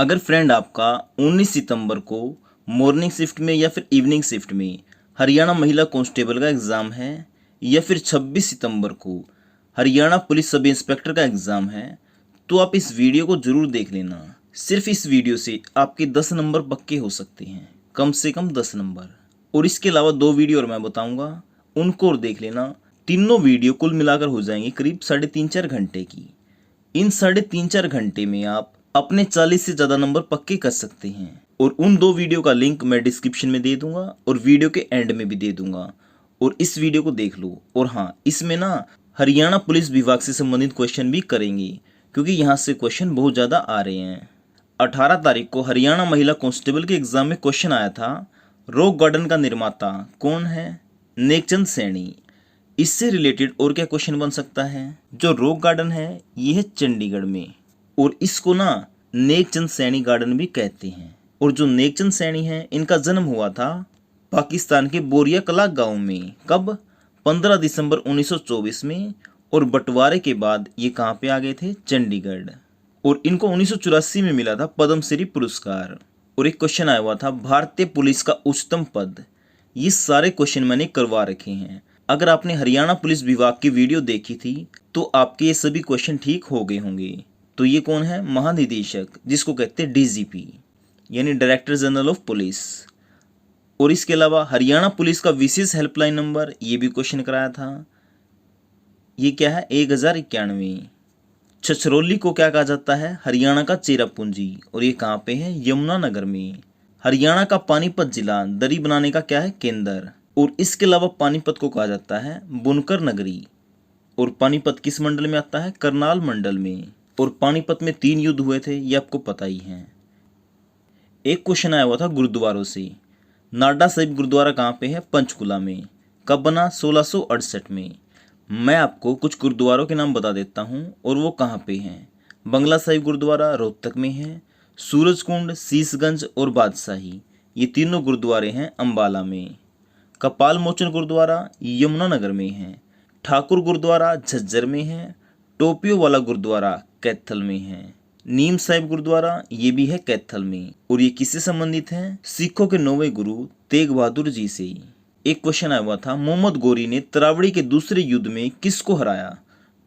अगर फ्रेंड आपका 19 सितंबर को मॉर्निंग शिफ्ट में या फिर इवनिंग शिफ्ट में हरियाणा महिला कांस्टेबल का एग्ज़ाम है, या फिर 26 सितंबर को हरियाणा पुलिस सब इंस्पेक्टर का एग्ज़ाम है, तो आप इस वीडियो को ज़रूर देख लेना। सिर्फ इस वीडियो से आपके 10 नंबर पक्के हो सकते हैं, कम से कम 10 नंबर। और इसके अलावा 2 वीडियो और मैं बताऊंगा, उनको और देख लेना। तीनों वीडियो कुल मिलाकर हो जाएंगी करीब 3.5-4 घंटे की। इन 3.5-4 घंटे में आप अपने 40 से ज़्यादा नंबर पक्के कर सकते हैं। और उन 2 वीडियो का लिंक मैं डिस्क्रिप्शन में दे दूंगा और वीडियो के एंड में भी दे दूंगा, और इस वीडियो को देख लो। और हाँ, इसमें ना हरियाणा पुलिस विभाग से संबंधित क्वेश्चन भी करेंगे, क्योंकि यहाँ से क्वेश्चन बहुत ज़्यादा आ रहे हैं। 18 तारीख को हरियाणा महिला कांस्टेबल के एग्जाम में क्वेश्चन आया था, रॉक गार्डन का निर्माता कौन है? नेकचंद सैनी। इससे रिलेटेड और क्या क्वेश्चन बन सकता है? जो रॉक गार्डन है ये है चंडीगढ़ में, और इसको ना नेकचंद सैनी गार्डन भी कहते हैं। और जो नेकचंद सैनी है, इनका जन्म हुआ था पाकिस्तान के बोरिया कला गांव में। कब? 15 दिसंबर 1924 में। और बंटवारे के बाद ये कहाँ पे आ गए थे? चंडीगढ़। और इनको 1984 में मिला था पद्मश्री पुरस्कार। और एक क्वेश्चन आया हुआ था, भारतीय पुलिस का उच्चतम पद। ये सारे क्वेश्चन मैंने करवा रखे हैं। अगर आपने हरियाणा पुलिस विभाग की वीडियो देखी थी तो आपके ये सभी क्वेश्चन ठीक हो गए होंगे। तो ये कौन है? महानिदेशक, जिसको कहते हैं डीजीपी, यानी डायरेक्टर जनरल ऑफ पुलिस। और इसके अलावा हरियाणा पुलिस का विशेष हेल्पलाइन नंबर, ये भी क्वेश्चन कराया था। ये क्या है? 1091। छछरौली को क्या कहा जाता है? हरियाणा का चेरापूंजी। और ये कहाँ पे है? यमुनानगर में। हरियाणा का पानीपत जिला दरी बनाने का क्या है? केंद्र। और इसके अलावा पानीपत को कहा जाता है बुनकर नगरी। और पानीपत किस मंडल में आता है? करनाल मंडल में। और पानीपत में 3 युद्ध हुए थे, ये आपको पता ही है। एक क्वेश्चन आया हुआ था गुरुद्वारों से। नाडा साहिब गुरुद्वारा कहाँ पे है? पंचकुला में। कब बना? 1668 में। मैं आपको कुछ गुरुद्वारों के नाम बता देता हूँ और वो कहाँ पे हैं। बंगला साहिब गुरुद्वारा रोहतक में है। सूरजकुंड, शीशगंज और बादशाही, ये तीनों गुरुद्वारे हैं अंबाला में। कपाल मोचन गुरुद्वारा यमुनानगर में है। ठाकुर गुरुद्वारा झज्जर में है। टोपियो वाला गुरुद्वारा कैथल में है। नीम साहिब गुरुद्वारा ये भी है कैथल में। और ये किससे संबंधित है? सिखों के 9वें गुरु तेग बहादुर जी से। एक क्वेश्चन आया हुआ था, मोहम्मद गोरी ने तरावड़ी के दूसरे युद्ध में किसको हराया?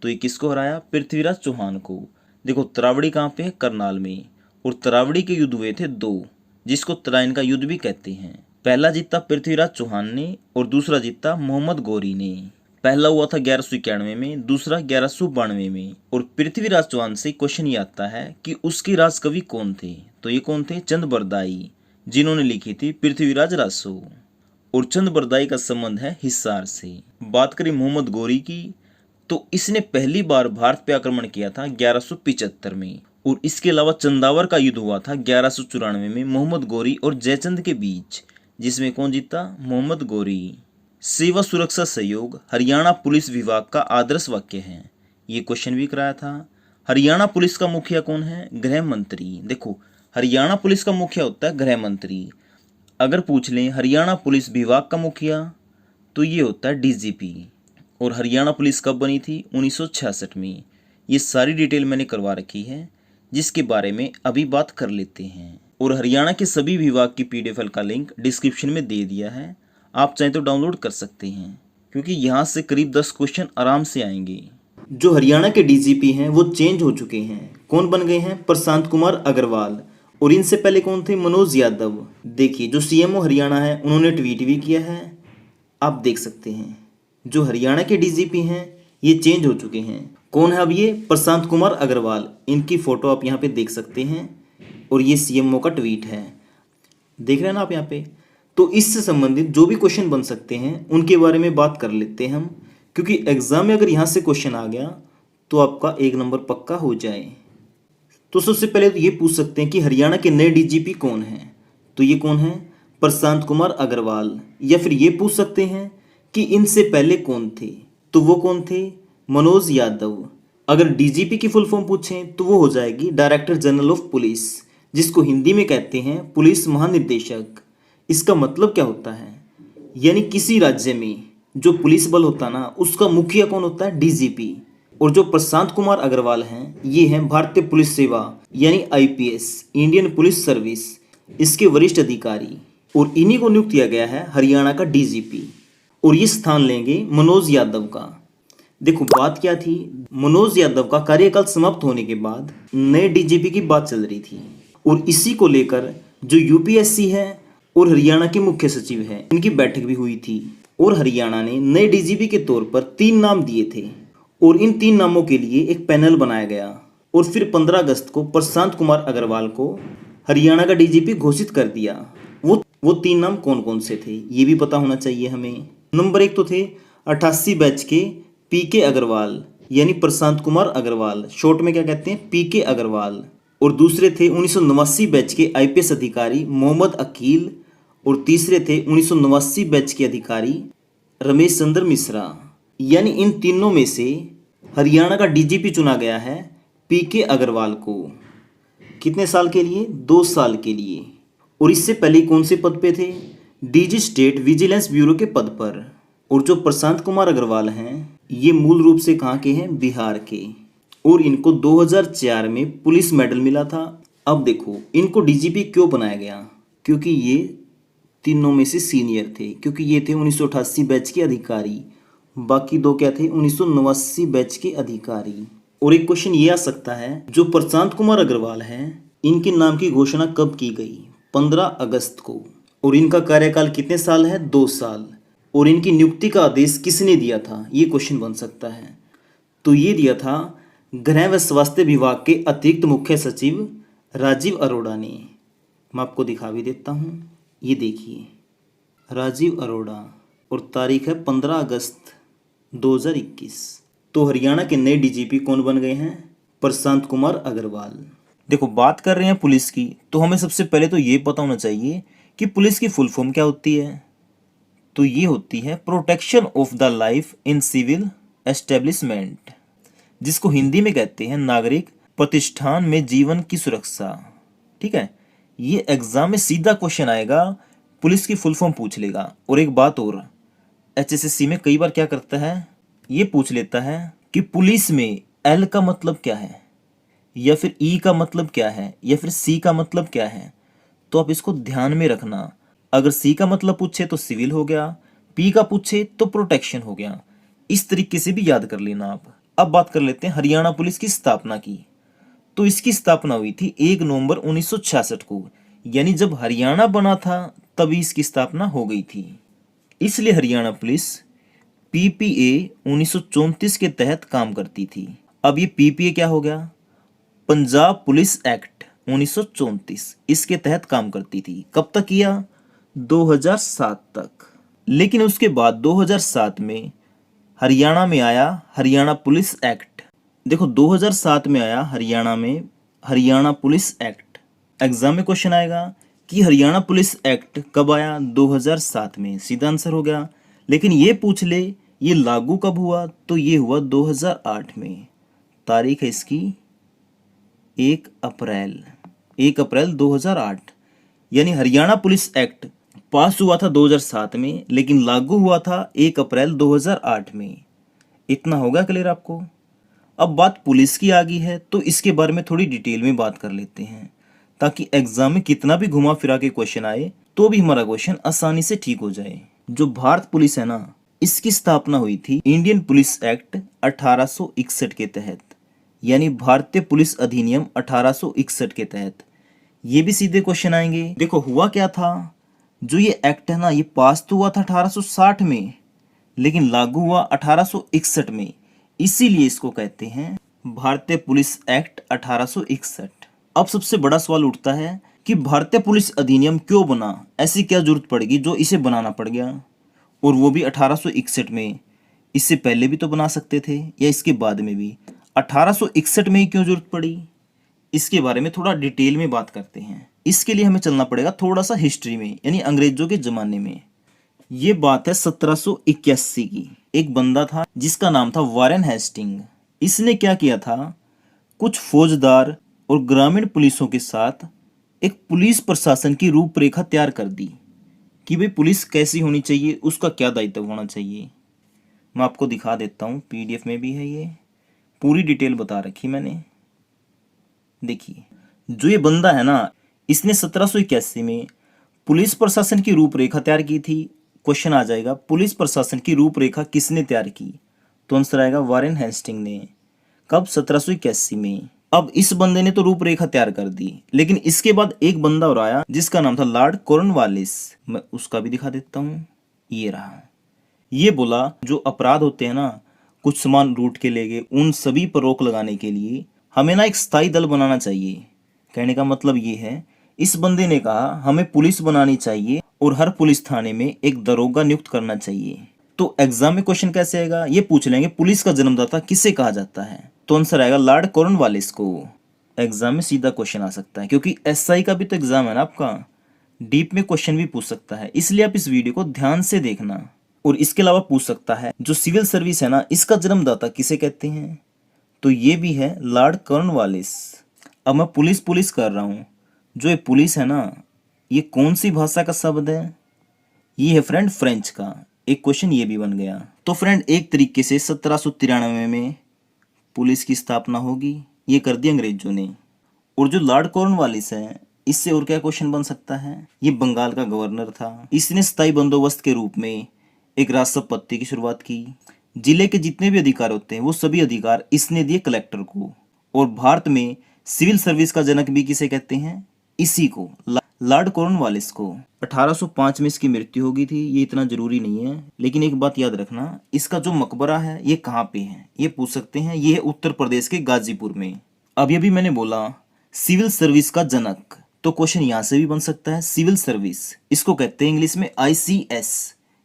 तो ये किसको हराया? पृथ्वीराज चौहान को। देखो, तरावड़ी कहाँ पे है? करनाल में। और तरावड़ी के युद्ध हुए थे 2, जिसको तराइन का युद्ध भी कहते हैं। पहला जीता पृथ्वीराज चौहान ने और दूसरा जीता मोहम्मद गोरी ने। पहला हुआ था 1191 में, दूसरा 1192 में। और पृथ्वीराज चौहान से क्वेश्चन ये आता है कि उसके राजकवि कौन थे? तो ये कौन थे? चंद बरदाई, जिन्होंने लिखी थी पृथ्वीराज रासो। और चंद बरदाई का संबंध है हिसार से। बात करें मोहम्मद गोरी की, तो इसने पहली बार भारत पे आक्रमण किया था 1175 में। और इसके अलावा चंदावर का युद्ध हुआ था 1194 में मोहम्मद गोरी और जयचंद के बीच, जिसमें कौन जीता? मोहम्मद गोरी। सेवा सुरक्षा सहयोग हरियाणा पुलिस विभाग का आदर्श वाक्य है, ये क्वेश्चन भी कराया था। हरियाणा पुलिस का मुखिया कौन है? गृह मंत्री। देखो, हरियाणा पुलिस का मुखिया होता है गृह मंत्री। अगर पूछ लें हरियाणा पुलिस विभाग का मुखिया, तो ये होता है डीजीपी। और हरियाणा पुलिस कब बनी थी? 1966 में। ये सारी डिटेल मैंने करवा रखी है, जिसके बारे में अभी बात कर लेते हैं। और हरियाणा के सभी विभाग की पीडीएफ फाइल का लिंक डिस्क्रिप्शन में दे दिया है, आप चाहें तो डाउनलोड कर सकते हैं, क्योंकि यहाँ से करीब 10 क्वेश्चन आराम से आएंगे। जो हरियाणा के डीजीपी हैं वो चेंज हो चुके हैं। कौन बन गए हैं? प्रशांत कुमार अग्रवाल। और इनसे पहले कौन थे? मनोज यादव। देखिए, जो सीएमओ हरियाणा है उन्होंने ट्वीट भी किया है, आप देख सकते हैं। जो हरियाणा के डीजीपी हैं ये चेंज हो चुके हैं। कौन है अब ये? प्रशांत कुमार अग्रवाल। इनकी फोटो आप यहाँ पे देख सकते हैं, और ये सीएमओ का ट्वीट है, देख रहे हैं ना आप यहाँ पे। तो इससे संबंधित जो भी क्वेश्चन बन सकते हैं उनके बारे में बात कर लेते हैं हम, क्योंकि एग्जाम में अगर यहाँ से क्वेश्चन आ गया तो आपका 1 नंबर पक्का हो जाए। तो सबसे पहले तो ये पूछ सकते हैं कि हरियाणा के नए डीजीपी कौन हैं? तो ये कौन है? प्रशांत कुमार अग्रवाल। या फिर ये पूछ सकते हैं कि इनसे पहले कौन थे? तो वो कौन थे? मनोज यादव। अगर डीजीपी की फुल फॉर्म पूछें तो वो हो जाएगी डायरेक्टर जनरल ऑफ पुलिस, जिसको हिंदी में कहते हैं पुलिस महानिदेशक। इसका मतलब क्या होता है? यानी किसी राज्य में जो पुलिस बल होता है ना, उसका मुखिया कौन होता है? डीजीपी। और जो प्रशांत कुमार अग्रवाल हैं ये हैं भारतीय पुलिस सेवा यानी आईपीएस, इंडियन पुलिस सर्विस, इसके वरिष्ठ अधिकारी। और इन्हीं को नियुक्त किया गया है हरियाणा का डीजीपी। और ये स्थान लेंगे मनोज यादव का। देखो बात क्या थी, मनोज यादव का कार्यकाल समाप्त होने के बाद नए डीजीपी की बात चल रही थी और इसी को लेकर जो यूपीएससी है और हरियाणा के मुख्य सचिव है इनकी बैठक भी हुई थी। और हरियाणा ने नए डीजीपी के तौर पर 3 नाम दिए थे और इन 3 नामों के लिए एक पैनल बनाया गया और फिर 15 अगस्त को प्रशांत कुमार अग्रवाल को हरियाणा का डीजीपी घोषित कर दिया। वो 3 नाम कौन कौन से थे ये भी पता होना चाहिए हमें। नंबर 1 तो थे 88 बैच के पीके अग्रवाल यानी प्रशांत कुमार अग्रवाल, शॉर्ट में क्या कहते हैं पीके अग्रवाल। और दूसरे थे 1989 बैच के आईपीएस अधिकारी मोहम्मद अकील। और तीसरे थे 1989 बैच के अधिकारी रमेश चंद्र मिश्रा। यानी इन तीनों में से हरियाणा का डीजीपी चुना गया है पीके अग्रवाल को। कितने साल के लिए? 2 साल के लिए। और इससे पहले कौन से पद पे थे? डीजी स्टेट विजिलेंस ब्यूरो के पद पर। और जो प्रशांत कुमार अग्रवाल हैं ये मूल रूप से कहाँ के हैं? बिहार के। और इनको 2004 में पुलिस मेडल मिला था। अब देखो इनको डीजीपी क्यों बनाया गया? क्योंकि ये तीनों में से सीनियर थे, क्योंकि ये थे 1988 बैच के अधिकारी, बाकी 2 क्या थे? 1989 बैच के अधिकारी। और एक क्वेश्चन ये आ सकता है, जो प्रशांत कुमार अग्रवाल हैं इनके नाम की घोषणा कब की गई? 15 अगस्त को। और इनका कार्यकाल कितने साल है? 2 साल। और इनकी नियुक्ति का आदेश किसने दिया था? ये क्वेश्चन बन सकता है। तो ये दिया था गृह व स्वास्थ्य विभाग के अतिरिक्त मुख्य सचिव राजीव अरोड़ा ने। मैं आपको दिखा भी देता हूँ, ये देखिए राजीव अरोड़ा। और तारीख है 15 अगस्त 2021। तो हरियाणा के नए डीजीपी कौन बन गए हैं? प्रशांत कुमार अग्रवाल। देखो बात कर रहे हैं पुलिस की, तो हमें सबसे पहले तो ये पता होना चाहिए कि पुलिस की फुल फॉर्म क्या होती है। तो ये होती है protection of the life in civil establishment, जिसको हिंदी में कहते हैं नागरिक प्रतिष्ठान में जीवन की सुरक्षा। ठीक है, ये एग्जाम में सीधा क्वेश्चन आएगा, पुलिस की फुल फॉर्म पूछ लेगा। और एक बात और, एचएसएससी में कई बार क्या करता है, ये पूछ लेता है कि पुलिस में एल का मतलब क्या है, या फिर ई का मतलब क्या है, या फिर सी का मतलब क्या है। तो आप इसको ध्यान में रखना। अगर सी का मतलब पूछे तो सिविल हो गया, पी का पूछे तो प्रोटेक्शन हो गया। इस तरीके से भी याद कर लेना आप। अब बात कर लेते हैं हरियाणा पुलिस की स्थापना की। तो इसकी स्थापना हुई थी 1 नवंबर 1966 को, यानी जब हरियाणा बना था तभी इसकी स्थापना हो गई थी। इसलिए हरियाणा पुलिस पीपीए 1934 के तहत काम करती थी। अब ये पीपीए क्या हो गया? पंजाब पुलिस एक्ट 1934, इसके तहत काम करती थी। कब तक किया? 2007 तक। लेकिन उसके बाद 2007 में हरियाणा में आया हरियाणा पुलिस एक्ट। देखो 2007 में आया हरियाणा में हरियाणा पुलिस एक्ट। एग्जाम में क्वेश्चन आएगा कि हरियाणा पुलिस एक्ट कब आया? 2007 में। सीधा आंसर हो गया। लेकिन ये पूछ ले ये लागू कब हुआ? तो ये हुआ 2008 में। तारीख है इसकी 1 अप्रैल 2008। यानी हरियाणा पुलिस एक्ट पास हुआ था 2007 में, लेकिन लागू हुआ था 1 अप्रैल 2008 में। इतना होगा क्लियर आपको? अब बात पुलिस की आ गई है तो इसके बारे में थोड़ी डिटेल में बात कर लेते हैं, ताकि एग्जाम में कितना भी घुमा फिरा के क्वेश्चन आए तो भी हमारा क्वेश्चन आसानी से ठीक हो जाए। जो भारत पुलिस है ना, इसकी स्थापना हुई थी इंडियन पुलिस एक्ट 1861 के तहत, यानी भारतीय पुलिस अधिनियम 1861 के तहत। ये भी सीधे क्वेश्चन आएंगे। देखो हुआ क्या था, जो ये एक्ट है ना, ये पास तो हुआ था 1860 में, लेकिन लागू हुआ 1861 में। इसीलिए इसको कहते हैं भारतीय पुलिस एक्ट 1861। अब सबसे बड़ा सवाल उठता है कि भारतीय पुलिस अधिनियम क्यों बना? ऐसी क्या जरूरत पड़ेगी जो इसे बनाना पड़ गया, और वो भी 1861 में? इससे पहले भी तो बना सकते थे या इसके बाद में भी। 1861 में ही क्यों जरूरत पड़ी? इसके बारे में थोड़ा डिटेल में बात करते हैं। इसके लिए हमें चलना पड़ेगा थोड़ा सा हिस्ट्री में, यानी अंग्रेजों के जमाने में। ये बात है 1781 की। एक बंदा था जिसका नाम था वारेन हेस्टिंग। इसने क्या किया था, कुछ फौजदार और ग्रामीण पुलिसों के साथ एक पुलिस प्रशासन की रूपरेखा तैयार कर दी कि भाई पुलिस कैसी होनी चाहिए, उसका क्या दायित्व होना चाहिए। मैं आपको दिखा देता हूँ, पीडीएफ में भी है ये। पूरी डिटेल बता रखी मैंने। देखिए, जो ये बंदा है ना, इसने 1781 में पुलिस प्रशासन की रूपरेखा तैयार की थी। क्वेश्चन आ जाएगा, पुलिस प्रशासन की रूपरेखा किसने तैयार की? तो आंसर आएगा वारेन हेस्टिंग ने। कब? 1781 में। अब इस बंदे ने तो रूपरेखा तैयार कर दी, लेकिन इसके बाद एक बंदा और आया जिसका नाम था लॉर्ड कॉर्नवालिस। मैं उसका भी दिखा देता हूँ, ये रहा। ये बोला जो अपराध होते हैं ना, कुछ सामान लूट के ले गए, उन सभी पर रोक लगाने के लिए हमें ना एक स्थायी दल बनाना चाहिए। कहने का मतलब ये है, इस बंदे ने कहा हमें पुलिस बनानी चाहिए और हर पुलिस थाने में एक दरोगा नियुक्त करना चाहिए। तो एग्जाम में क्वेश्चन कैसे आएगा? ये पूछ लेंगे पुलिस का जन्मदाता किसे कहा जाता है? तो आंसर आएगा लॉर्ड कॉर्नवालिस को। एग्जाम में सीधा क्वेश्चन आ सकता है, क्योंकि एसआई का भी तो एग्जाम है ना आपका, डीप में क्वेश्चन भी पूछ सकता है, इसलिए आप इस वीडियो को ध्यान से देखना। और इसके अलावा पूछ सकता है जो सिविल सर्विस है ना, इसका जन्मदाता किसे कहते हैं? तो ये भी है लॉर्ड कॉर्नवालिस। अब मैं पुलिस पुलिस कर रहा हूँ, जो ये पुलिस है ना, ये कौन सी भाषा का शब्द है? ये है फ्रेंड फ्रेंच का। एक क्वेश्चन ये भी बन गया। तो फ्रेंड एक तरीके से 1793 में पुलिस की स्थापना होगी, ये कर दी अंग्रेजों ने। और जो लॉर्ड कॉर्नवालिस है, इससे और क्या क्वेश्चन बन सकता है? ये बंगाल का गवर्नर था, इसने स्थायी बंदोबस्त के रूप में एक राष्ट्रपति की शुरुआत की। जिले के जितने भी अधिकार होते हैं वो सभी अधिकार इसने दिए कलेक्टर को। और भारत में सिविल सर्विस का जनक भी किसे कहते हैं? इसी को, लॉर्ड कॉर्नवालिस को। 1805 में इसकी मृत्यु हो गई थी, ये इतना जरूरी नहीं है, लेकिन एक बात याद रखना, इसका जो मकबरा है ये कहाँ पे है, ये पूछ सकते हैं। ये है उत्तर प्रदेश के गाजीपुर में। अभी अभी मैंने बोला सिविल सर्विस का जनक, तो क्वेश्चन यहाँ से भी बन सकता है। सिविल सर्विस, इसको कहते हैं इंग्लिश में ICS,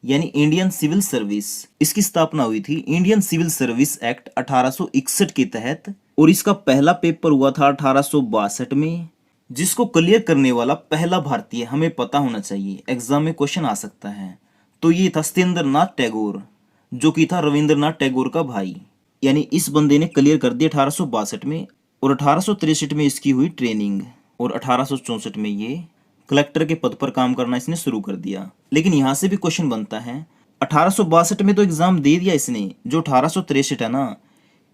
यानी इंडियन सिविल सर्विस। इसकी स्थापना हुई थी इंडियन सिविल सर्विस एक्ट 1861 के तहत, और इसका पहला पेपर हुआ था 1862 में, जिसको क्लियर करने वाला पहला भारतीय हमें पता होना चाहिए, एग्जाम में क्वेश्चन आ सकता है। तो ये था सत्येंद्रनाथ टैगोर, जो कि था रविंद्रनाथ टैगोर का भाई। यानी इस बंदे ने क्लियर कर दिया 1862 में, और 1863 में इसकी हुई ट्रेनिंग, और 1864 में ये कलेक्टर के पद पर काम करना इसने शुरू कर दिया। लेकिन यहाँ से भी क्वेश्चन बनता है, 1862 में तो एग्जाम दे दिया इसने, जो 1863 है ना,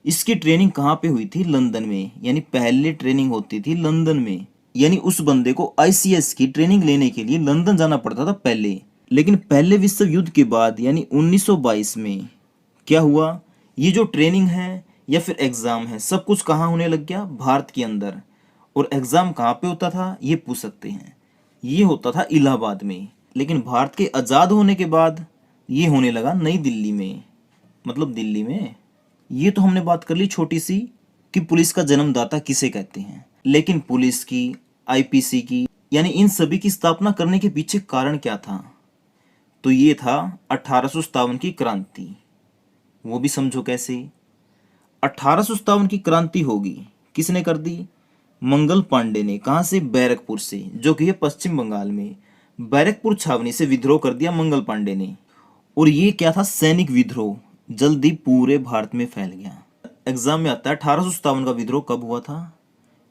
इसकी ट्रेनिंग कहाँ पे हुई थी? लंदन में। यानी पहले ट्रेनिंग होती थी लंदन में, यानी उस बंदे को ICS की ट्रेनिंग लेने के लिए लंदन जाना पड़ता था पहले। लेकिन पहले विश्व युद्ध के बाद यानी 1922 में क्या हुआ, ये जो ट्रेनिंग है या फिर एग्जाम है, सब कुछ कहाँ होने लग गया? भारत के अंदर। और एग्जाम कहाँ पे होता था? ये पूछ सकते हैं। ये होता था इलाहाबाद में। लेकिन भारत के आज़ाद होने के बाद ये होने लगा नई दिल्ली में, मतलब दिल्ली में। ये तो हमने बात कर ली छोटी सी कि पुलिस का जन्मदाता किसे कहते हैं, लेकिन पुलिस की, IPC की, यानी इन सभी की स्थापना करने के पीछे कारण क्या था? तो ये था 1857 की क्रांति। वो भी समझो कैसे। 1857 की क्रांति होगी, किसने कर दी? मंगल पांडे ने। कहाँ से? बैरकपुर से, जो कि है पश्चिम बंगाल में। बैरकपुर छावनी से विद्रोह कर दिया मंगल पांडे ने। और ये क्या था? सैनिक विद्रोह, जल्दी पूरे भारत में फैल गया। एग्जाम में आता है 1857 का विद्रोह कब हुआ था?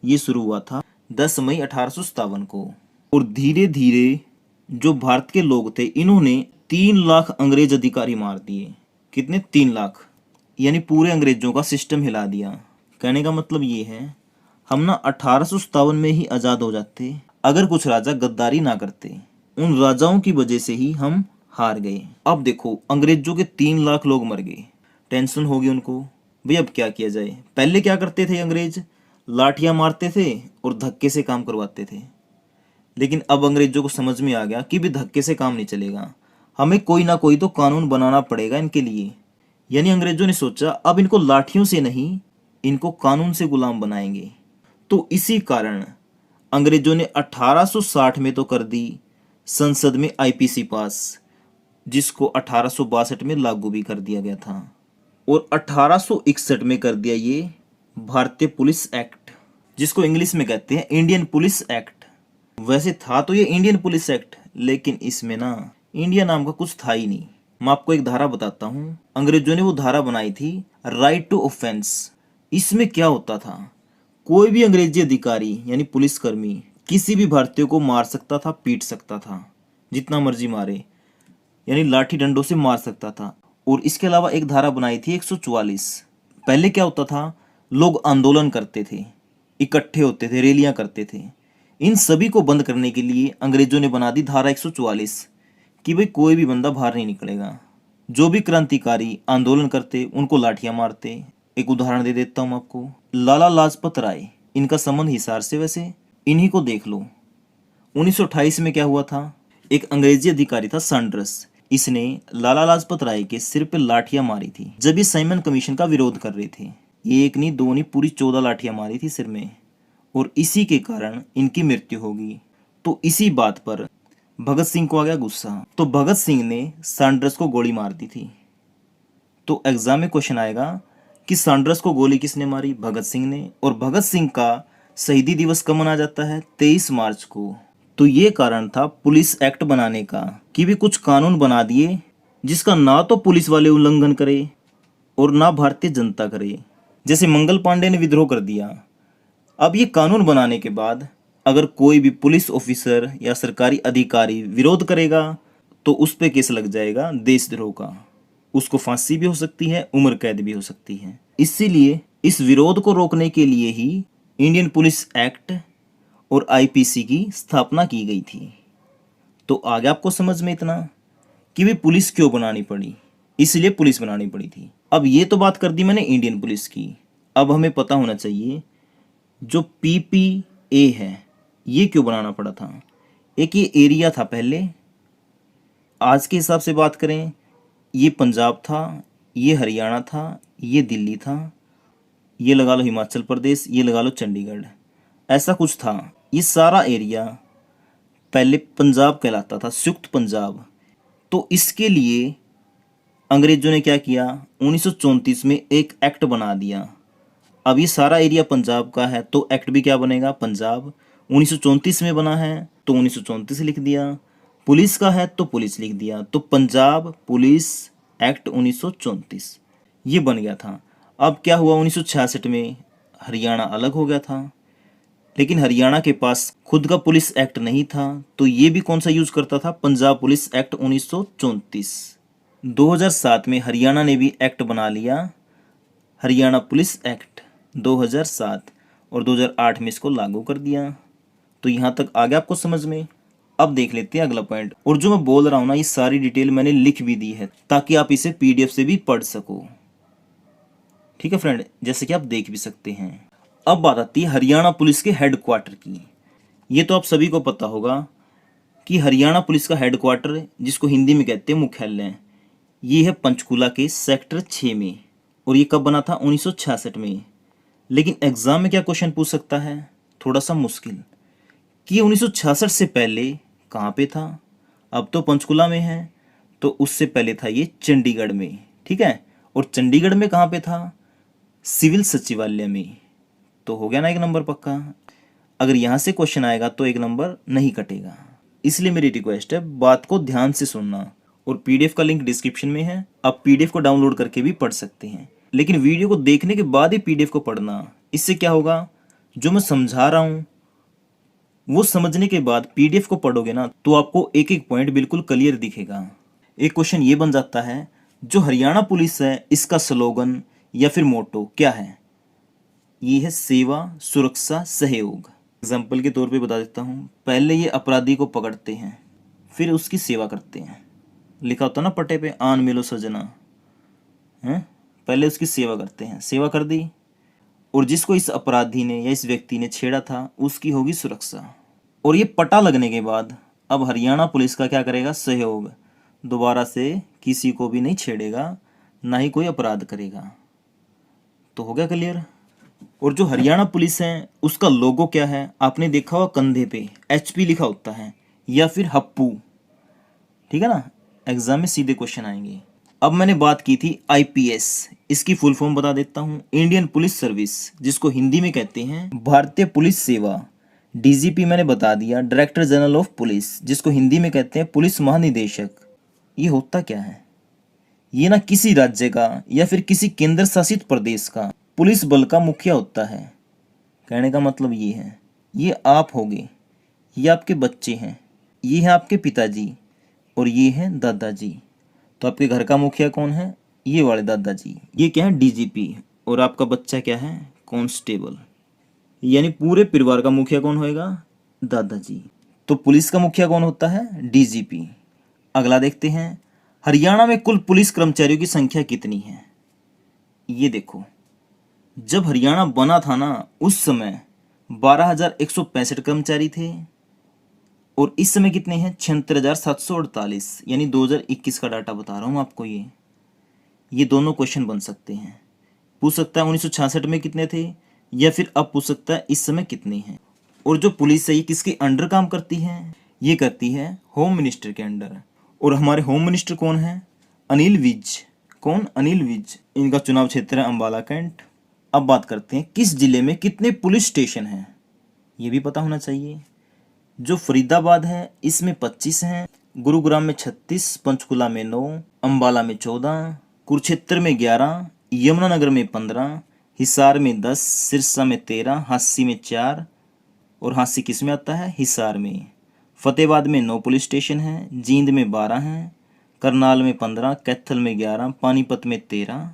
ये शुरू हुआ था 10 मई 1857 को। और धीरे धीरे जो भारत के लोग थे, इन्होंने 3 लाख अंग्रेज अधिकारी मार दिए। कितने? 3 लाख, यानी पूरे अंग्रेजों का सिस्टम हिला दिया। कहने का मतलब ये है, हम ना 1857 में ही आज़ाद हो जाते अगर कुछ राजा गद्दारी ना करते। उन राजाओं की वजह से ही हम हार गए। अब देखो, अंग्रेजों के 3 लाख लोग मर गए, टेंशन होगी उनको, भाई अब क्या किया जाए। पहले क्या करते थे अंग्रेज? लाठियां मारते थे और धक्के से काम करवाते थे। लेकिन अब अंग्रेजों को समझ में आ गया कि भी धक्के से काम नहीं चलेगा, हमें कोई ना कोई तो कानून बनाना पड़ेगा इनके लिए। यानी अंग्रेजों ने सोचा अब इनको लाठियों से नहीं, इनको कानून से गुलाम बनाएंगे। तो इसी कारण अंग्रेजों ने 1860 में तो कर दी संसद में IPC पास, जिसको 1862 में लागू भी कर दिया गया था। और 1861 में कर दिया ये भारतीय पुलिस एक्ट, जिसको इंग्लिश में कहते हैं इंडियन पुलिस एक्ट। वैसे था तो ये इंडियन पुलिस एक्ट, लेकिन इसमें ना इंडिया नाम का कुछ था ही नहीं। मैं आपको एक धारा बताता हूँ। अंग्रेजों ने वो धारा बनाई थी राइट टू ऑफेंस। इसमें क्या होता था, कोई भी अंग्रेजी अधिकारी यानी पुलिसकर्मी किसी भी भारतीय को मार सकता था, पीट सकता था, जितना मर्जी मारे, यानी लाठी डंडों से मार सकता था। और इसके अलावा एक धारा बनाई थी 144। पहले क्या होता था, लोग आंदोलन करते थे, इकट्ठे होते थे, रैलियां करते थे। इन सभी को बंद करने के लिए अंग्रेजों ने बना दी धारा 144 कि भाई कोई भी बंदा बाहर नहीं निकलेगा। जो भी क्रांतिकारी आंदोलन करते उनको लाठियां मारते। एक उदाहरण दे देता हूं आपको, लाला लाजपत राय, इनका संबंध हिसार से, वैसे इन्हीं को देख लो। 1928 में क्या हुआ था, एक अंग्रेजी अधिकारी था सैंडर्स, इसने लाला लाजपत राय के सिर पे लाठियां मारी थी जब ये साइमन कमीशन का विरोध कर रहे थे। एक नहीं दो नहीं, पूरी 14 लाठियां मारी थी सिर में, और इसी के कारण इनकी मृत्यु होगी। तो इसी बात पर भगत सिंह को आ गया गुस्सा, तो भगत सिंह ने सैंडर्स को गोली मार दी थी। तो एग्जाम में क्वेश्चन आएगा कि सैंडर्स को गोली किसने मारी, भगत सिंह ने। और भगत सिंह का शहीदी दिवस कब मनाया जाता है, 23 मार्च को। तो ये कारण था पुलिस एक्ट बनाने का कि भी कुछ कानून बना दिए जिसका ना तो पुलिस वाले उल्लंघन करे और ना भारतीय जनता करे। जैसे मंगल पांडे ने विद्रोह कर दिया। अब ये कानून बनाने के बाद अगर कोई भी पुलिस ऑफिसर या सरकारी अधिकारी विरोध करेगा तो उस पे केस लग जाएगा देशद्रोह का, उसको फांसी भी हो सकती है, उम्र कैद भी हो सकती है। इसीलिए इस विरोध को रोकने के लिए ही इंडियन पुलिस एक्ट और आईपीसी की स्थापना की गई थी। तो आगे आपको समझ में इतना कि भी पुलिस क्यों बनानी पड़ी, इसलिए पुलिस बनानी पड़ी थी। अब ये तो बात कर दी मैंने इंडियन पुलिस की। अब हमें पता होना चाहिए जो पीपीए है ये क्यों बनाना पड़ा था। एक ये एरिया था पहले, आज के हिसाब से बात करें ये पंजाब था, ये हरियाणा था, ये दिल्ली था, ये लगा लो हिमाचल प्रदेश, ये लगा लो चंडीगढ़, ऐसा कुछ था। ये सारा एरिया पहले पंजाब कहलाता था, संयुक्त पंजाब। तो इसके लिए अंग्रेजों ने क्या किया, 1934 में एक एक्ट बना दिया। अब ये सारा एरिया पंजाब का है तो एक्ट भी क्या बनेगा, पंजाब। 1934 में बना है तो 1934 लिख दिया। पुलिस का है तो पुलिस लिख दिया, तो पंजाब पुलिस एक्ट 1934 ये बन गया था। अब क्या हुआ, 1966 में हरियाणा अलग हो गया था, लेकिन हरियाणा के पास खुद का पुलिस एक्ट नहीं था, तो ये भी कौन सा यूज करता था, पंजाब पुलिस एक्ट 1934। 2007 में हरियाणा ने भी एक्ट बना लिया, हरियाणा पुलिस एक्ट 2007, और 2008 में इसको लागू कर दिया। तो यहाँ तक आ गया आपको समझ में। अब देख लेते हैं अगला पॉइंट। और जो मैं बोल रहा हूँ ना, ये सारी डिटेल मैंने लिख भी दी है ताकि आप इसे पीडीएफ से भी पढ़ सको। ठीक है फ्रेंड, जैसे कि आप देख भी सकते हैं। अब बात आती है हरियाणा पुलिस के हेडक्वार्टर की। ये तो आप सभी को पता होगा कि हरियाणा पुलिस का हेडक्वार्टर, जिसको हिंदी में कहते हैं मुख्यालय, ये है पंचकूला के सेक्टर 6 में। और ये कब बना था, 1966 में। लेकिन एग्जाम में क्या क्वेश्चन पूछ सकता है, थोड़ा सा मुश्किल, कि 1966 से पहले कहाँ पे था। अब तो पंचकुला में है, तो उससे पहले था ये चंडीगढ़ में। ठीक है, और चंडीगढ़ में कहाँ पे था, सिविल सचिवालय में। तो हो गया ना एक नंबर पक्का। अगर यहाँ से क्वेश्चन आएगा तो एक नंबर नहीं कटेगा। इसलिए मेरी रिक्वेस्ट है बात को ध्यान से सुनना। और पीडीएफ का लिंक डिस्क्रिप्शन में है, आप पीडीएफ को डाउनलोड करके भी पढ़ सकते हैं। लेकिन वीडियो को देखने के बाद ही पीडीएफ को पढ़ना। इससे क्या होगा, जो मैं समझा रहा हूँ वो समझने के बाद पीडीएफ को पढ़ोगे ना तो आपको एक एक पॉइंट बिल्कुल क्लियर दिखेगा। एक क्वेश्चन ये बन जाता है, जो हरियाणा पुलिस है इसका स्लोगन या फिर मोटो क्या है। ये है सेवा सुरक्षा सहयोग। एग्जाम्पल के तौर पे बता देता हूँ, पहले ये अपराधी को पकड़ते हैं, फिर उसकी सेवा करते हैं। लिखा होता ना पट्टे पे, आन मिलो सजना, हैं, पहले उसकी सेवा करते हैं, सेवा कर दी, और जिसको इस अपराधी ने या इस व्यक्ति ने छेड़ा था उसकी होगी सुरक्षा। और ये पटा लगने के बाद अब हरियाणा पुलिस का क्या करेगा, सहयोग। दोबारा से किसी को भी नहीं छेड़ेगा, ना ही कोई अपराध करेगा। तो हो गया क्लियर। और जो हरियाणा पुलिस है उसका लोगो क्या है, आपने देखा होगा कंधे पे HP लिखा होता है या फिर हप्पू। ठीक है ना, एग्जाम में सीधे क्वेश्चन आएंगे। अब मैंने बात की थी IPS, इसकी फुल फॉर्म बता देता हूँ, इंडियन पुलिस सर्विस, जिसको हिंदी में कहते हैं भारतीय पुलिस सेवा। DGP मैंने बता दिया, डायरेक्टर जनरल ऑफ पुलिस, जिसको हिंदी में कहते हैं पुलिस महानिदेशक। ये होता क्या है, ये ना किसी राज्य का या फिर किसी केंद्र शासित प्रदेश का पुलिस बल का मुखिया होता है। कहने का मतलब ये है, ये आप होगे, ये आपके बच्चे हैं, ये है आपके पिताजी, और ये हैं दादाजी। तो आपके घर का मुखिया कौन है, ये वाले दादाजी। ये क्या है, DGP। और आपका बच्चा क्या है, कांस्टेबल, यानी पूरे परिवार का मुखिया कौन होएगा? दादाजी। तो पुलिस का मुखिया कौन होता है? डीजीपी। अगला देखते हैं, हरियाणा में कुल पुलिस कर्मचारियों की संख्या कितनी है? ये देखो, जब हरियाणा बना था ना उस समय 12,165 कर्मचारी थे और इस समय कितने हैं? 76,748, यानी 2021 का डाटा बता रहा हूँ आपको। ये दोनों क्वेश्चन बन सकते हैं। पूछ सकता है 1966 में कितने थे, या फिर अब पूछ सकता है इस समय कितने हैं। और जो पुलिस है ये किसके अंडर काम करती है? ये करती है होम मिनिस्टर के अंडर। और हमारे होम मिनिस्टर कौन है? अनिल विज। कौन? अनिल विज। इनका चुनाव क्षेत्र है अम्बाला कैंट। अब बात करते हैं किस जिले में कितने पुलिस स्टेशन हैं, ये भी पता होना चाहिए। जो फरीदाबाद है इसमें 25 हैं, गुरुग्राम में 36, पंचकुला में 9, अम्बाला में 14, कुरुक्षेत्र में 11, यमुनानगर में 15, हिसार में 10, सिरसा में 13, हांसी में 4, और हांसी किस में आता है? हिसार में। फतेहाबाद में 9 पुलिस स्टेशन हैं, जींद में 12 हैं, करनाल में 15, कैथल में 11, पानीपत में 13,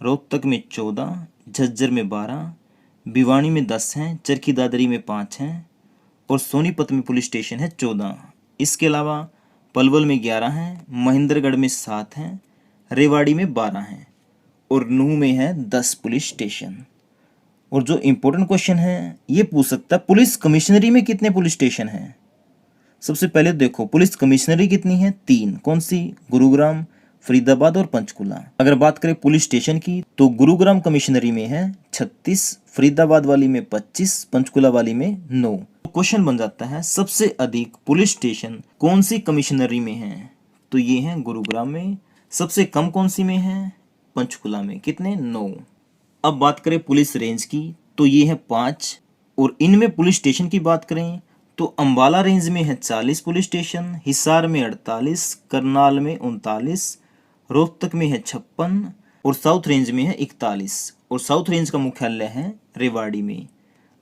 रोहतक में 14, झज्जर में 12, भिवानी में 10 हैं, चरखी दादरी में 5 हैं, और सोनीपत में पुलिस स्टेशन है 14। इसके अलावा पलवल में 11 हैं, महेंद्रगढ़ में 7 हैं, रेवाड़ी में 12 हैं, और नूह में है 10 पुलिस स्टेशन। और जो इम्पोर्टेंट क्वेश्चन है ये पूछ सकता है पुलिस कमिश्नरी में कितने पुलिस स्टेशन हैं। सबसे पहले देखो, पुलिस कमिश्नरी कितनी है? 3। कौन सी? गुरुग्राम, फरीदाबाद और पंचकुला। अगर बात करें पुलिस स्टेशन की तो गुरुग्राम कमिश्नरी में है 36, फरीदाबाद वाली में 25, पंचकुला वाली में 9। क्वेश्चन बन जाता है सबसे अधिक पुलिस स्टेशन कौन सी कमिश्नरी में है? तो ये है गुरुग्राम में। सबसे कम कौन सी में है? पंचकुला में। कितने? 9। अब बात करें पुलिस रेंज की तो ये है 5, और इनमें पुलिस स्टेशन की बात करें तो अम्बाला रेंज में है 40 पुलिस स्टेशन, हिसार में 48, करनाल में 39, रोहतक में है 56, और साउथ रेंज में है 41, और साउथ रेंज का मुख्यालय है रेवाड़ी में।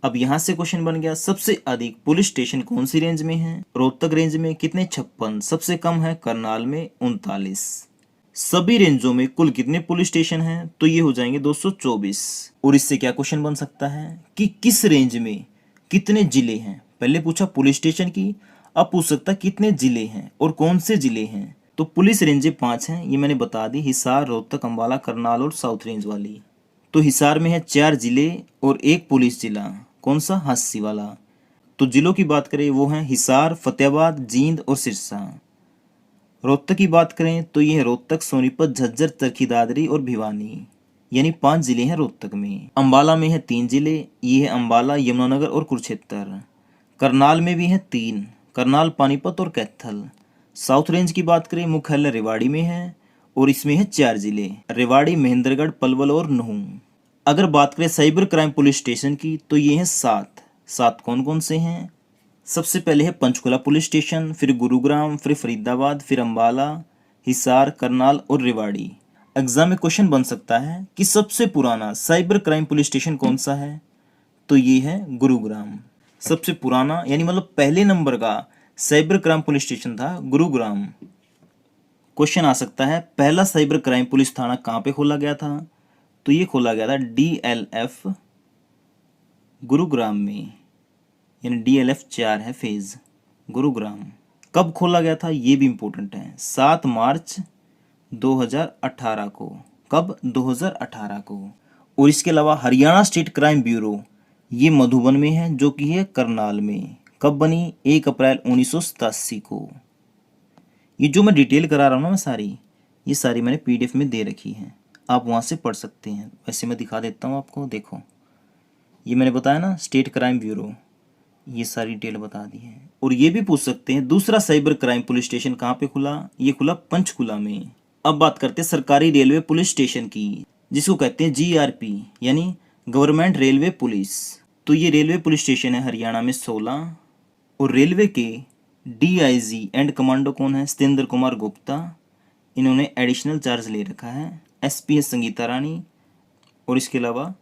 अब यहाँ से क्वेश्चन बन गया सबसे अधिक पुलिस स्टेशन कौन सी रेंज में है? रोहतक रेंज में। कितने? 56। सबसे कम है करनाल में 39। सभी रेंजों में कुल कितने पुलिस स्टेशन हैं? तो ये हो जाएंगे 224। और इससे क्या क्वेश्चन बन सकता है कि किस रेंज में कितने जिले हैं? पहले पूछा पुलिस स्टेशन की, अब पूछ सकता है कितने जिले हैं और कौन से जिले हैं। तो पुलिस रेंजें 5 हैं, ये मैंने बता दी, हिसार, रोहतक, अम्बाला, करनाल और साउथ रेंज वाली। तो हिसार में है 4 जिले और 1 पुलिस जिला। कौन सा? हांसी वाला। तो जिलों की बात करें वो हैं हिसार, फतेहाबाद, जींद और सिरसा। रोहतक की बात करें तो ये है रोहतक, सोनीपत, झज्जर, चरखी दादरी और भिवानी, यानी 5 जिले हैं रोहतक में। अम्बाला में है 3 जिले, ये है अम्बाला, यमुनानगर और कुरुक्षेत्र। करनाल में भी है 3, करनाल, पानीपत और कैथल। साउथ रेंज की बात करें मुख्यालय रेवाड़ी में है और इसमें है 4 जिले, रेवाड़ी, महेंद्रगढ़, पलवल और नूह। अगर बात करें साइबर क्राइम पुलिस स्टेशन की तो ये हैं 7 कौन कौन से हैं? सबसे पहले है पंचकुला पुलिस स्टेशन, फिर गुरुग्राम, फिर फरीदाबाद, फिर अम्बाला, हिसार, करनाल और रेवाड़ी। एग्जाम में क्वेश्चन बन सकता है कि सबसे पुराना साइबर क्राइम पुलिस स्टेशन कौन सा है? तो ये है गुरुग्राम। सबसे पुराना यानी मतलब पहले नंबर का साइबर क्राइम पुलिस स्टेशन था गुरुग्राम। क्वेश्चन आ सकता है पहला साइबर क्राइम पुलिस थाना कहाँ पे खोला गया था? तो ये खोला गया था DLF गुरुग्राम में, यानी DLF 4 है फेज गुरुग्राम। कब खोला गया था ये भी इम्पोर्टेंट है, 7 मार्च 2018 को। कब? 2018 को। और इसके अलावा हरियाणा स्टेट क्राइम ब्यूरो ये मधुबन में है जो कि है करनाल में। कब बनी? 1 अप्रैल 1987 को। ये जो मैं डिटेल करा रहा हूँ ना मैं सारी, ये सारी मैंने PDF में दे रखी है, आप वहाँ से पढ़ सकते हैं। वैसे मैं दिखा देता हूँ आपको, देखो ये मैंने बताया ना स्टेट क्राइम ब्यूरो, ये सारी डिटेल बता दी है। और ये भी पूछ सकते हैं दूसरा साइबर क्राइम पुलिस स्टेशन कहाँ पे खुला? ये खुला पंचकुला में। अब बात करते हैं सरकारी रेलवे पुलिस स्टेशन की, जिसको कहते हैं GRP यानी गवर्नमेंट रेलवे पुलिस। तो ये रेलवे पुलिस स्टेशन है हरियाणा में 16। और रेलवे के DIG एंड कमांडो कौन है? सत्येंद्र कुमार गुप्ता। इन्होंने एडिशनल चार्ज ले रखा है। SP है संगीता रानी, और इसके अलावा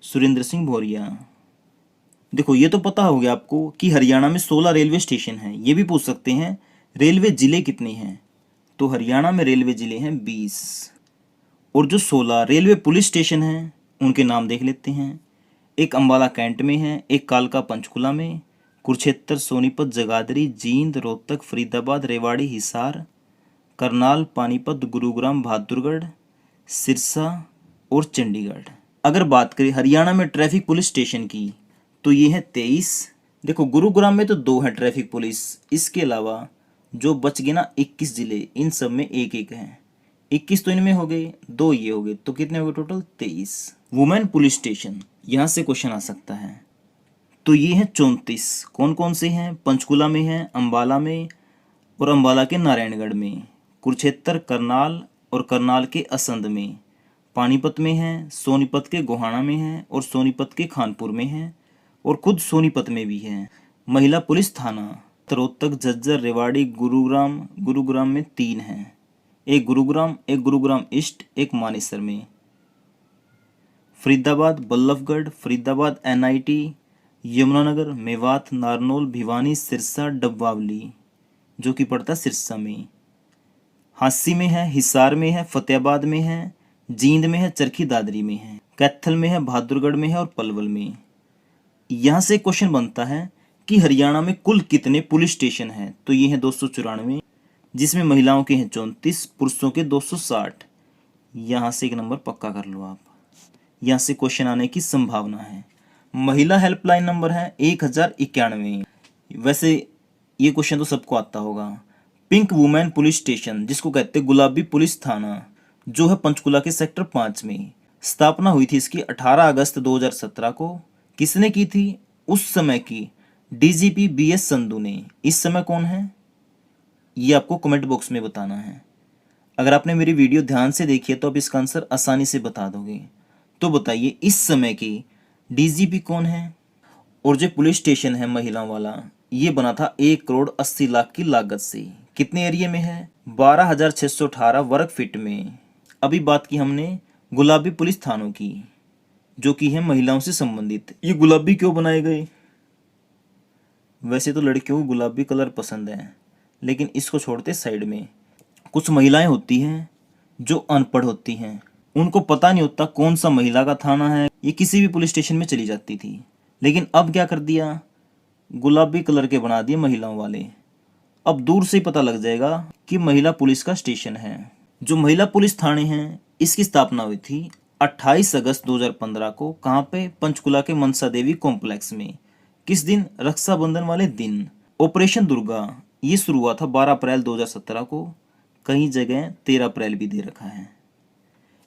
सुरेंद्र सिंह भौरिया। देखो ये तो पता हो गया आपको कि हरियाणा में 16 रेलवे स्टेशन हैं। ये भी पूछ सकते हैं रेलवे जिले कितने हैं? तो हरियाणा में रेलवे जिले हैं 20। और जो 16 रेलवे पुलिस स्टेशन हैं उनके नाम देख लेते हैं। एक अम्बाला कैंट में है, एक कालका पंचकुला में, कुरुक्षेत्र, सोनीपत, जगाधरी, जींद, रोहतक, फरीदाबाद, रेवाड़ी, हिसार, करनाल, पानीपत, गुरुग्राम, बहादुरगढ़, सिरसा और चंडीगढ़। अगर बात करें हरियाणा में ट्रैफिक पुलिस स्टेशन की तो ये है 23। देखो गुरुग्राम में तो 2 है ट्रैफिक पुलिस, इसके अलावा जो बच गए ना 21 जिले, इन सब में एक एक है। 21 तो इनमें हो गए, 2 ये हो गए, तो कितने हो गए टोटल 23। वुमेन पुलिस स्टेशन, यहाँ से क्वेश्चन आ सकता है। तो ये है 34। कौन कौन से हैं? पंचकुला में है, अम्बाला में और अम्बाला के नारायणगढ़ में, कुरुक्षेत्र, करनाल और करनाल के असंध में, पानीपत में है, सोनीपत के गोहाना में है और सोनीपत के खानपुर में है और खुद सोनीपत में भी है। महिला पुलिस थाना रोहतक, झज्जर, रेवाड़ी, गुरुग्राम में 3 हैं, एक गुरुग्राम ईस्ट, एक मानेसर में। फरीदाबाद, बल्लभगढ़, फरीदाबाद NIT, यमुनानगर, मेवात, नारनौल, भिवानी, सिरसा, डब्बावली जो कि पड़ता सिरसा में। हांसी में है, हिसार में है, फतेहाबाद में है, जींद में है, चरखी दादरी में है, कैथल में है, बहादुरगढ़ में है और पलवल में। यहाँ से क्वेश्चन बनता है कि हरियाणा में कुल कितने पुलिस स्टेशन हैं? तो ये हैं 294, जिसमें महिलाओं के हैं 34, पुरुषों के 260। यहाँ से एक नंबर पक्का कर लो आप, यहाँ से क्वेश्चन आने की संभावना है। महिला हेल्पलाइन नंबर है 1091। वैसे ये क्वेश्चन तो सबको आता होगा। पिंक वुमेन पुलिस स्टेशन, जिसको कहते हैं गुलाबी पुलिस थाना, जो है पंचकुला के सेक्टर 5 में। स्थापना हुई थी इसकी 18 अगस्त 2017 को। किसने की थी? उस समय की DGP BS संधू ने। इस समय कौन है ये आपको कमेंट बॉक्स में बताना है। अगर आपने मेरी वीडियो ध्यान से देखी है तो आप इसका आंसर आसानी से बता दोगे। तो बताइए इस समय की DGP कौन है? और जो पुलिस स्टेशन है महिलाओं वाला, ये बना था 1 करोड़ 80 लाख की लागत से। कितने एरिया में है? 12,618 वर्ग फीट में। अभी बात की हमने गुलाबी पुलिस थानों की, जो कि है महिलाओं से संबंधित। ये गुलाबी क्यों बनाए गए? वैसे तो लड़कियों को गुलाबी कलर पसंद है, लेकिन इसको छोड़ते साइड में। कुछ महिलाएं होती हैं जो अनपढ़ होती हैं, उनको पता नहीं होता कौन सा महिला का थाना है, ये किसी भी पुलिस स्टेशन में चली जाती थी। लेकिन अब क्या कर दिया, गुलाबी कलर के बना दिए महिलाओं वाले। अब दूर से ही पता लग जाएगा कि महिला पुलिस का स्टेशन है। जो महिला पुलिस थाने हैं, इसकी स्थापना हुई थी 28 अगस्त 2015 को। कहाँ पे? पंचकुला के मनसा देवी कॉम्प्लेक्स में। किस दिन? रक्षाबंधन वाले दिन। ऑपरेशन दुर्गा ये शुरू हुआ था 12 अप्रैल 2017 को। कई जगह 13 अप्रैल भी दे रखा है।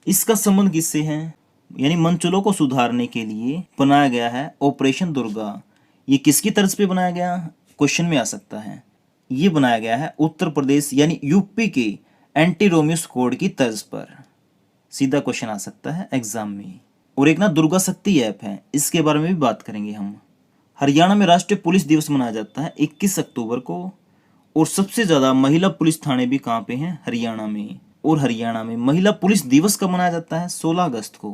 इसका संबंध किससे है? यानी मंचलों को सुधारने के लिए बनाया गया है ऑपरेशन दुर्गा। ये किसकी तर्ज पे बनाया गया? क्वेश्चन में आ सकता है। ये बनाया गया है उत्तर प्रदेश यानी यूपी के एंटी रोमियो कोड की तर्ज पर। सीधा क्वेश्चन आ सकता है एग्जाम में। और एक ना दुर्गा शक्ति ऐप है, इसके बारे में भी बात करेंगे हम। हरियाणा में राष्ट्रीय पुलिस दिवस मनाया जाता है 21 अक्टूबर को। और सबसे ज्यादा महिला पुलिस थाने भी कहाँ पे हैं? हरियाणा में। और हरियाणा में महिला पुलिस दिवस कब मनाया जाता है? 16 अगस्त को।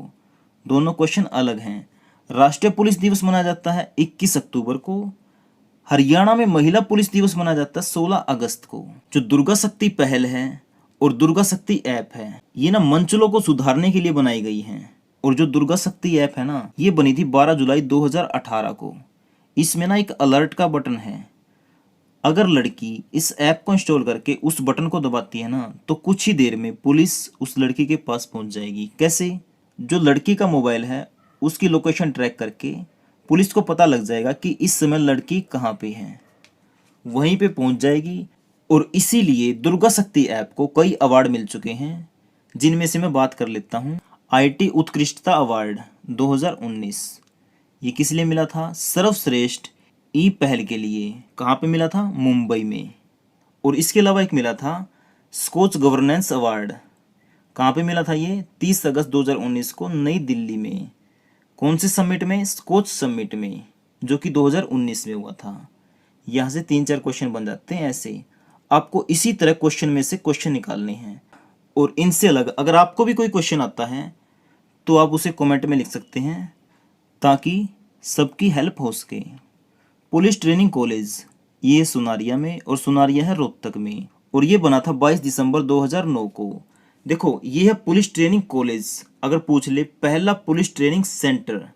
दोनों क्वेश्चन अलग हैं। राष्ट्रीय पुलिस दिवस मनाया जाता है 21 अक्टूबर को। हरियाणा में महिला पुलिस दिवस मनाया जाता है 16 अगस्त को। जो दुर्गा शक्ति पहल है और दुर्गा शक्ति ऐप है, ये ना मंचलों को सुधारने के लिए बनाई गई है। और जो दुर्गा शक्ति ऐप है ना, ये बनी थी 12 जुलाई 2018 को। इसमें ना एक अलर्ट का बटन है। अगर लड़की इस ऐप को इंस्टॉल करके उस बटन को दबाती है ना, तो कुछ ही देर में पुलिस उस लड़की के पास पहुंच जाएगी। कैसे? जो लड़की का मोबाइल है उसकी लोकेशन ट्रैक करके पुलिस को पता लग जाएगा कि इस समय लड़की कहाँ पे है, वहीं पे पहुंच जाएगी। और इसीलिए दुर्गा शक्ति ऐप को कई अवार्ड मिल चुके हैं, जिनमें से मैं बात कर लेता हूँ। IT उत्कृष्टता अवार्ड 2019, ये किस लिए मिला था? सर्वश्रेष्ठ ई पहल के लिए। कहाँ पे मिला था? मुंबई में। और इसके अलावा एक मिला था स्कोच गवर्नेंस अवार्ड। कहाँ पे मिला था ये? 30 अगस्त 2019 को नई दिल्ली में। कौन से समिट में? स्कोच समिट में, जो कि 2019 में हुआ था। यहाँ से 3-4 क्वेश्चन बन जाते हैं। ऐसे आपको इसी तरह क्वेश्चन में से क्वेश्चन निकालने हैं। और इनसे अलग अगर आपको भी कोई क्वेश्चन आता है तो आप उसे कमेंट में लिख सकते हैं, ताकि सबकी हेल्प हो सके। पुलिस ट्रेनिंग कॉलेज, ये सुनारिया में और सुनारिया है रोहतक में। और ये बना था 22 दिसंबर 2009 को। देखो ये है पुलिस ट्रेनिंग कॉलेज। अगर पूछ ले पहला पुलिस ट्रेनिंग सेंटर,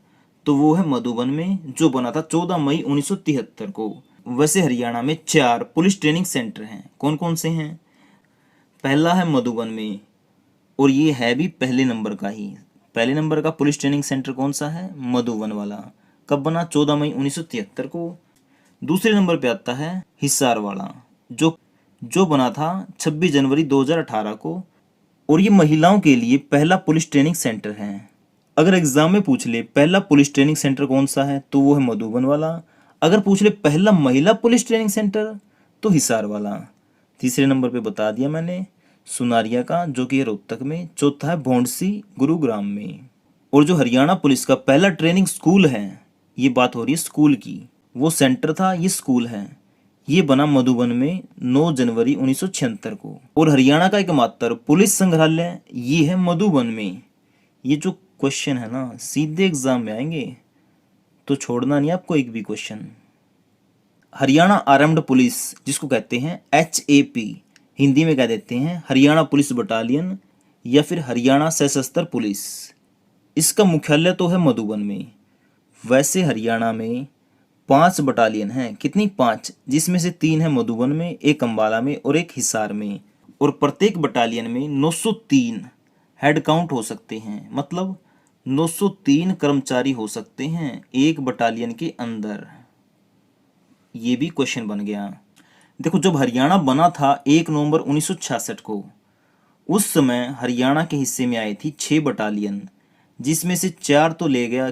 तो वो है मधुबन में, जो बना था 14 मई 1973 को। वैसे हरियाणा में 4 पुलिस ट्रेनिंग सेंटर हैं। कौन कौन से हैं? पहला है मधुबन में, और ये है भी पहले नंबर का ही। पहले नंबर का पुलिस ट्रेनिंग सेंटर कौन सा है? मधुबन वाला। कब बना? 14 मई 1973 को। दूसरे नंबर पे आता है हिसार वाला, जो बना था 26 जनवरी 2018 को, और ये महिलाओं के लिए पहला पुलिस ट्रेनिंग सेंटर है। अगर एग्जाम में पूछ ले पहला पुलिस ट्रेनिंग सेंटर कौन सा है, तो वो है मधुबन वाला। अगर पूछ ले पहला महिला पुलिस ट्रेनिंग सेंटर, तो हिसार वाला। तीसरे नंबर पे बता दिया मैंने सुनारिया का, जो कि है रोहतक में। चौथा है भौंडसी, गुरुग्राम में। और जो हरियाणा पुलिस का पहला ट्रेनिंग स्कूल है, ये बात हो रही है स्कूल की, वो सेंटर था, ये स्कूल है। ये बना मधुबन में 9 जनवरी 1976 को। और हरियाणा का एकमात्र पुलिस संग्रहालय ये है मधुबन में। ये जो क्वेश्चन है ना, सीधे एग्जाम में आएंगे, तो छोड़ना नहीं आपको एक भी क्वेश्चन। हरियाणा आर्म्ड पुलिस, जिसको कहते हैं HAP, हिंदी में कह देते हैं हरियाणा पुलिस बटालियन या फिर हरियाणा सशस्त्र पुलिस। इसका मुख्यालय तो है मधुबन में। वैसे हरियाणा में 5 बटालियन हैं। कितनी? 5, जिसमें से 3 है मधुबन में, एक अंबाला में और एक हिसार में। और प्रत्येक बटालियन में 903 हेड काउंट हो सकते हैं, मतलब 903 कर्मचारी हो सकते हैं एक बटालियन के अंदर। ये भी क्वेश्चन बन गया। देखो, जब हरियाणा बना था 1 नवंबर 1966 को, उस समय हरियाणा के हिस्से में आई थी 6 बटालियन, जिसमें से 4 तो ले गया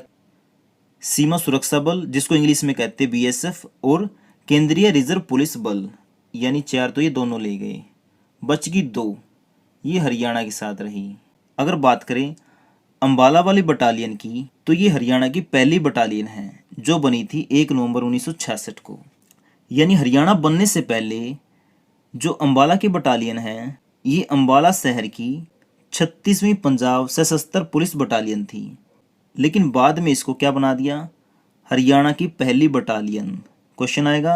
सीमा सुरक्षा बल, जिसको इंग्लिश में कहते हैं BSF, और केंद्रीय रिजर्व पुलिस बल, यानी 4 तो ये दोनों ले गए। बच गई 2, ये हरियाणा के साथ रही। अगर बात करें अंबाला वाली बटालियन की, तो ये हरियाणा की पहली बटालियन है, जो बनी थी 1 नवंबर 1966 को। यानी हरियाणा बनने से पहले जो अंबाला की बटालियन है, ये अंबाला शहर की 36वीं पंजाब सशस्त्र पुलिस बटालियन थी। लेकिन बाद में इसको क्या बना दिया? हरियाणा की पहली बटालियन। क्वेश्चन आएगा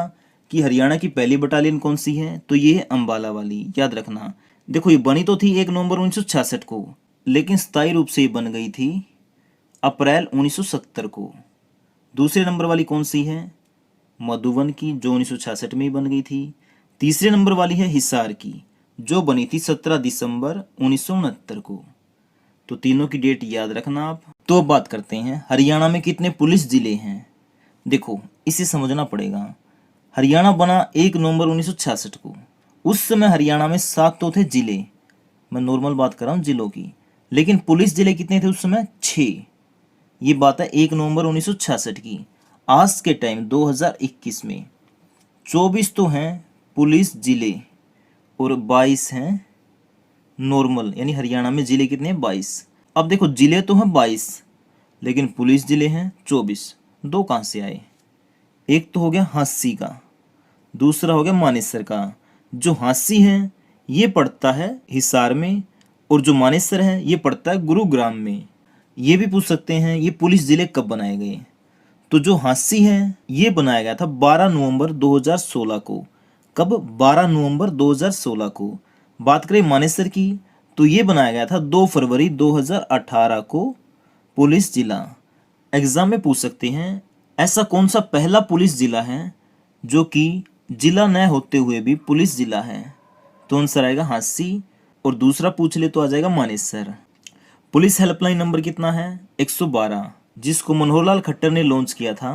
कि हरियाणा की पहली बटालियन कौन सी है, तो ये है अंबाला वाली, याद रखना। देखो, ये बनी तो थी 1 नवंबर 1966 को, लेकिन स्थायी रूप से ये बन गई थी अप्रैल 1970 को। दूसरे नंबर वाली कौन सी है? मधुबन की, जो 1966 में ही बन गई थी। तीसरे नंबर वाली है हिसार की, जो बनी थी 17 दिसंबर 1969 को। तो तीनों की डेट याद रखना आप। तो अब बात करते हैं हरियाणा में कितने पुलिस जिले हैं। देखो, इसे समझना पड़ेगा। हरियाणा बना 1 नवंबर 1966 को। उस समय हरियाणा में 7 तो थे जिले, मैं नॉर्मल बात कर रहा हूँ जिलों की, लेकिन पुलिस जिले कितने थे उस समय? 6। ये बात है 1 नवंबर 1966 की। आज के टाइम 2021 में 24 तो हैं पुलिस जिले और 22 हैं नॉर्मल, यानी हरियाणा में जिले कितने हैं? 22। अब देखो, जिले तो हैं 22, लेकिन पुलिस जिले हैं 24। 2 कहाँ से आए? एक तो हो गया हांसी का, दूसरा हो गया मानेसर का। जो हांसी है ये पड़ता है हिसार में, और जो मानेसर है ये पड़ता है गुरुग्राम में। ये भी पूछ सकते हैं ये पुलिस जिले कब बनाए गए। तो जो हांसी है ये बनाया गया था 12 नवंबर 2016 को। कब? 12 नवंबर 2016 को। बात करें मानेसर की, तो ये बनाया गया था 2 फरवरी 2018 को पुलिस जिला। एग्जाम में पूछ सकते हैं ऐसा कौन सा पहला पुलिस जिला है जो कि जिला न होते हुए भी पुलिस जिला है। तो आंसर आएगा हांसी, और दूसरा पूछ ले तो आ जाएगा मानेसर। पुलिस हेल्पलाइन नंबर कितना है? 112, जिसको मनोहर लाल खट्टर ने लॉन्च किया था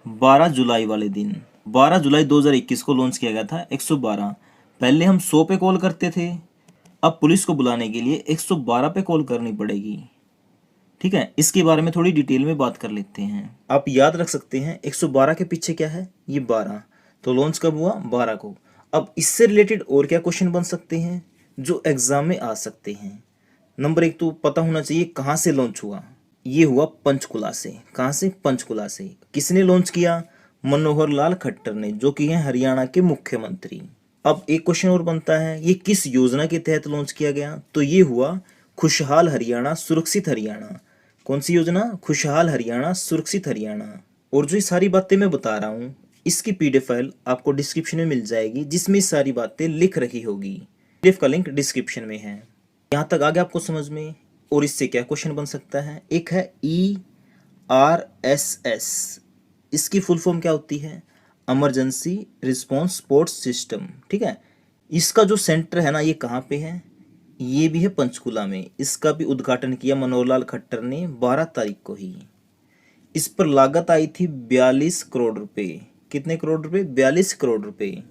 12 जुलाई वाले दिन। 12 जुलाई 2021 को लॉन्च किया गया था 112। पहले हम 100 पे कॉल करते थे, अब पुलिस को बुलाने के लिए 112 पे कॉल करनी पड़ेगी। ठीक है, इसके बारे में थोड़ी डिटेल में बात कर लेते हैं। आप याद रख सकते हैं 112 के पीछे क्या है? ये 12। तो लॉन्च कब हुआ? 12 को। अब इससे रिलेटेड और क्या क्वेश्चन बन सकते हैं जो एग्जाम में आ सकते हैं? नंबर 1 तो पता होना चाहिए कहाँ से लॉन्च हुआ। ये हुआ पंचकुला से। कहाँ से? पंचकुला से। किसने लॉन्च किया? मनोहर लाल खट्टर ने, जो कि हैं हरियाणा के मुख्यमंत्री। अब एक क्वेश्चन और बनता है, ये किस योजना के तहत लॉन्च किया गया? तो ये हुआ खुशहाल हरियाणा सुरक्षित हरियाणा। कौन सी योजना? खुशहाल हरियाणा सुरक्षित हरियाणा। और जो ये सारी बातें मैं बता रहा हूँ, इसकी PDF फाइल आपको डिस्क्रिप्शन में मिल जाएगी, जिसमें सारी बातें लिख रखी होगी। PDF का लिंक डिस्क्रिप्शन में है। यहाँ तक आ गया आपको समझ में? और इससे क्या क्वेश्चन बन सकता है? एक है IRSS, इसकी फुल फॉर्म क्या होती है? Emergency response support system. ठीक है, इसका जो सेंटर है ना, ये कहाँ पे है? ये भी है पंचकुला में। इसका भी उद्घाटन किया मनोहर लाल खट्टर ने 12 तारीख को ही। इस पर लागत आई थी 42 करोड़ रुपए। कितने करोड़ रुपए? 42 करोड़ रुपए।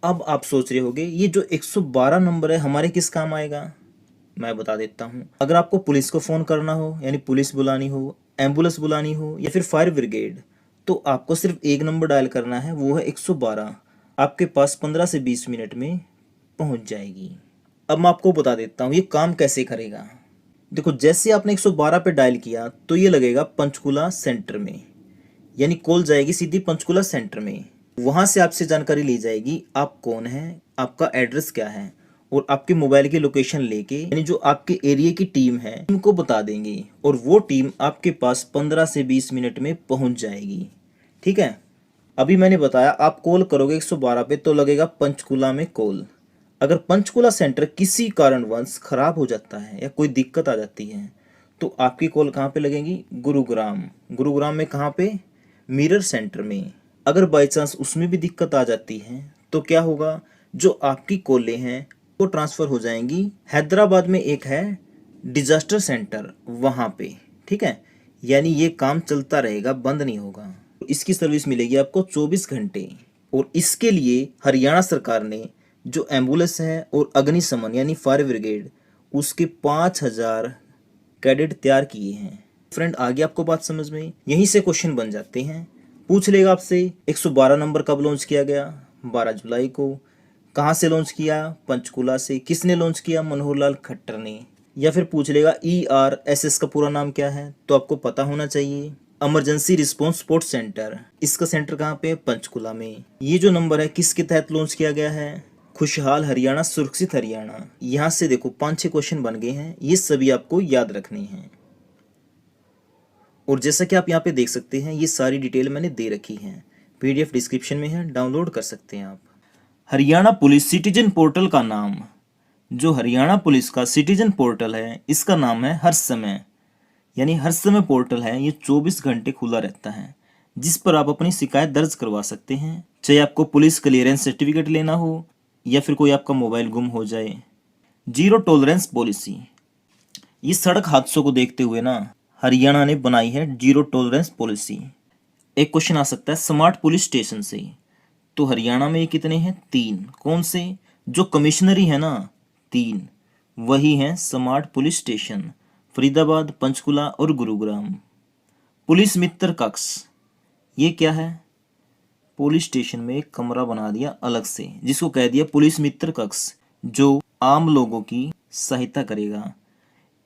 अब आप सोच रहे होंगे ये जो 112 नंबर है हमारे किस काम आएगा? मैं बता देता हूँ। अगर आपको पुलिस को फ़ोन करना हो, यानी पुलिस बुलानी हो, एम्बुलेंस बुलानी हो या फिर फायर ब्रिगेड, तो आपको सिर्फ एक नंबर डायल करना है, वो है 112। आपके पास 15 से 20 मिनट में पहुँच जाएगी। अब मैं आपको बता देता हूँ ये काम कैसे करेगा। देखो, जैसे आपने 112 पे डायल किया तो ये लगेगा पंचकुला सेंटर में, यानी कॉल जाएगी सीधी पंचकुला सेंटर में। वहाँ से आपसे जानकारी ली जाएगी आप कौन हैं, आपका एड्रेस क्या है, और आपके मोबाइल की लोकेशन लेके, यानी जो आपके एरिया की टीम है उनको बता देंगे, और वो टीम आपके पास 15 से 20 मिनट में पहुँच जाएगी। ठीक है, अभी मैंने बताया आप कॉल करोगे 112 पे तो लगेगा पंचकुला में कॉल। अगर पंचकुला सेंटर किसी कारणवश खराब हो जाता है या कोई दिक्कत आ जाती है तो आपकी कॉल कहाँ पे लगेगी? गुरुग्राम। गुरुग्राम में कहाँ पे? मिरर सेंटर में। अगर बाई चांस उसमें भी दिक्कत आ जाती है तो क्या होगा? जो आपकी कॉलें हैं वो ट्रांसफ़र हो जाएंगी हैदराबाद में, एक है डिजास्टर सेंटर, वहाँ पे। ठीक है, यानी ये काम चलता रहेगा, बंद नहीं होगा। इसकी सर्विस मिलेगी आपको 24 घंटे। और इसके लिए हरियाणा सरकार ने जो एम्बुलेंस है और अग्निशमन यानी फायर ब्रिगेड, उसके 5000 कैडेट तैयार किए हैं। फ्रेंड, आगे आपको बात समझ में? यहीं से क्वेश्चन बन जाते हैं। पूछ लेगा आपसे 112 नंबर कब लॉन्च किया गया? 12 जुलाई को। कहाँ से लॉन्च किया? पंचकुला से। किसने लॉन्च किया? मनोहर लाल खट्टर ने। या फिर पूछ लेगा IRSS का पूरा नाम क्या है, तो आपको पता होना चाहिए, इमरजेंसी रिस्पॉन्स सपोर्ट सेंटर। इसका सेंटर कहाँ पे? पंचकुला में। ये जो नंबर है किसके तहत लॉन्च किया गया है? खुशहाल हरियाणा, सुरक्षित हरियाणा। यहाँ से देखो 5-6 क्वेश्चन बन गए हैं, ये सभी आपको याद रखने हैं। और जैसा कि आप यहाँ पे देख सकते हैं ये सारी डिटेल मैंने दे रखी है, PDF डिस्क्रिप्शन में है, डाउनलोड कर सकते हैं आप। हरियाणा पुलिस सिटीजन पोर्टल का नाम, जो हरियाणा पुलिस का सिटीजन पोर्टल है इसका नाम है हर समय, यानी हर समय पोर्टल है। ये 24 घंटे खुला रहता है, जिस पर आप अपनी शिकायत दर्ज करवा सकते हैं, चाहे आपको पुलिस क्लियरेंस सर्टिफिकेट लेना हो या फिर कोई आपका मोबाइल गुम हो जाए। जीरो टॉलरेंस पॉलिसी, ये सड़क हादसों को देखते हुए ना हरियाणा ने बनाई है जीरो टॉलरेंस पॉलिसी। एक क्वेश्चन आ सकता है स्मार्ट पुलिस स्टेशन से, तो हरियाणा में ये कितने हैं? 3। कौन से? जो कमिश्नरी है ना, 3 वही हैं smart police station, Faridabad, Panchkula और गुरुग्राम। पुलिस मित्र कक्ष, ये क्या है? पुलिस स्टेशन में एक कमरा बना दिया अलग से, जिसको कह दिया पुलिस मित्र कक्ष, जो आम लोगों की सहायता करेगा।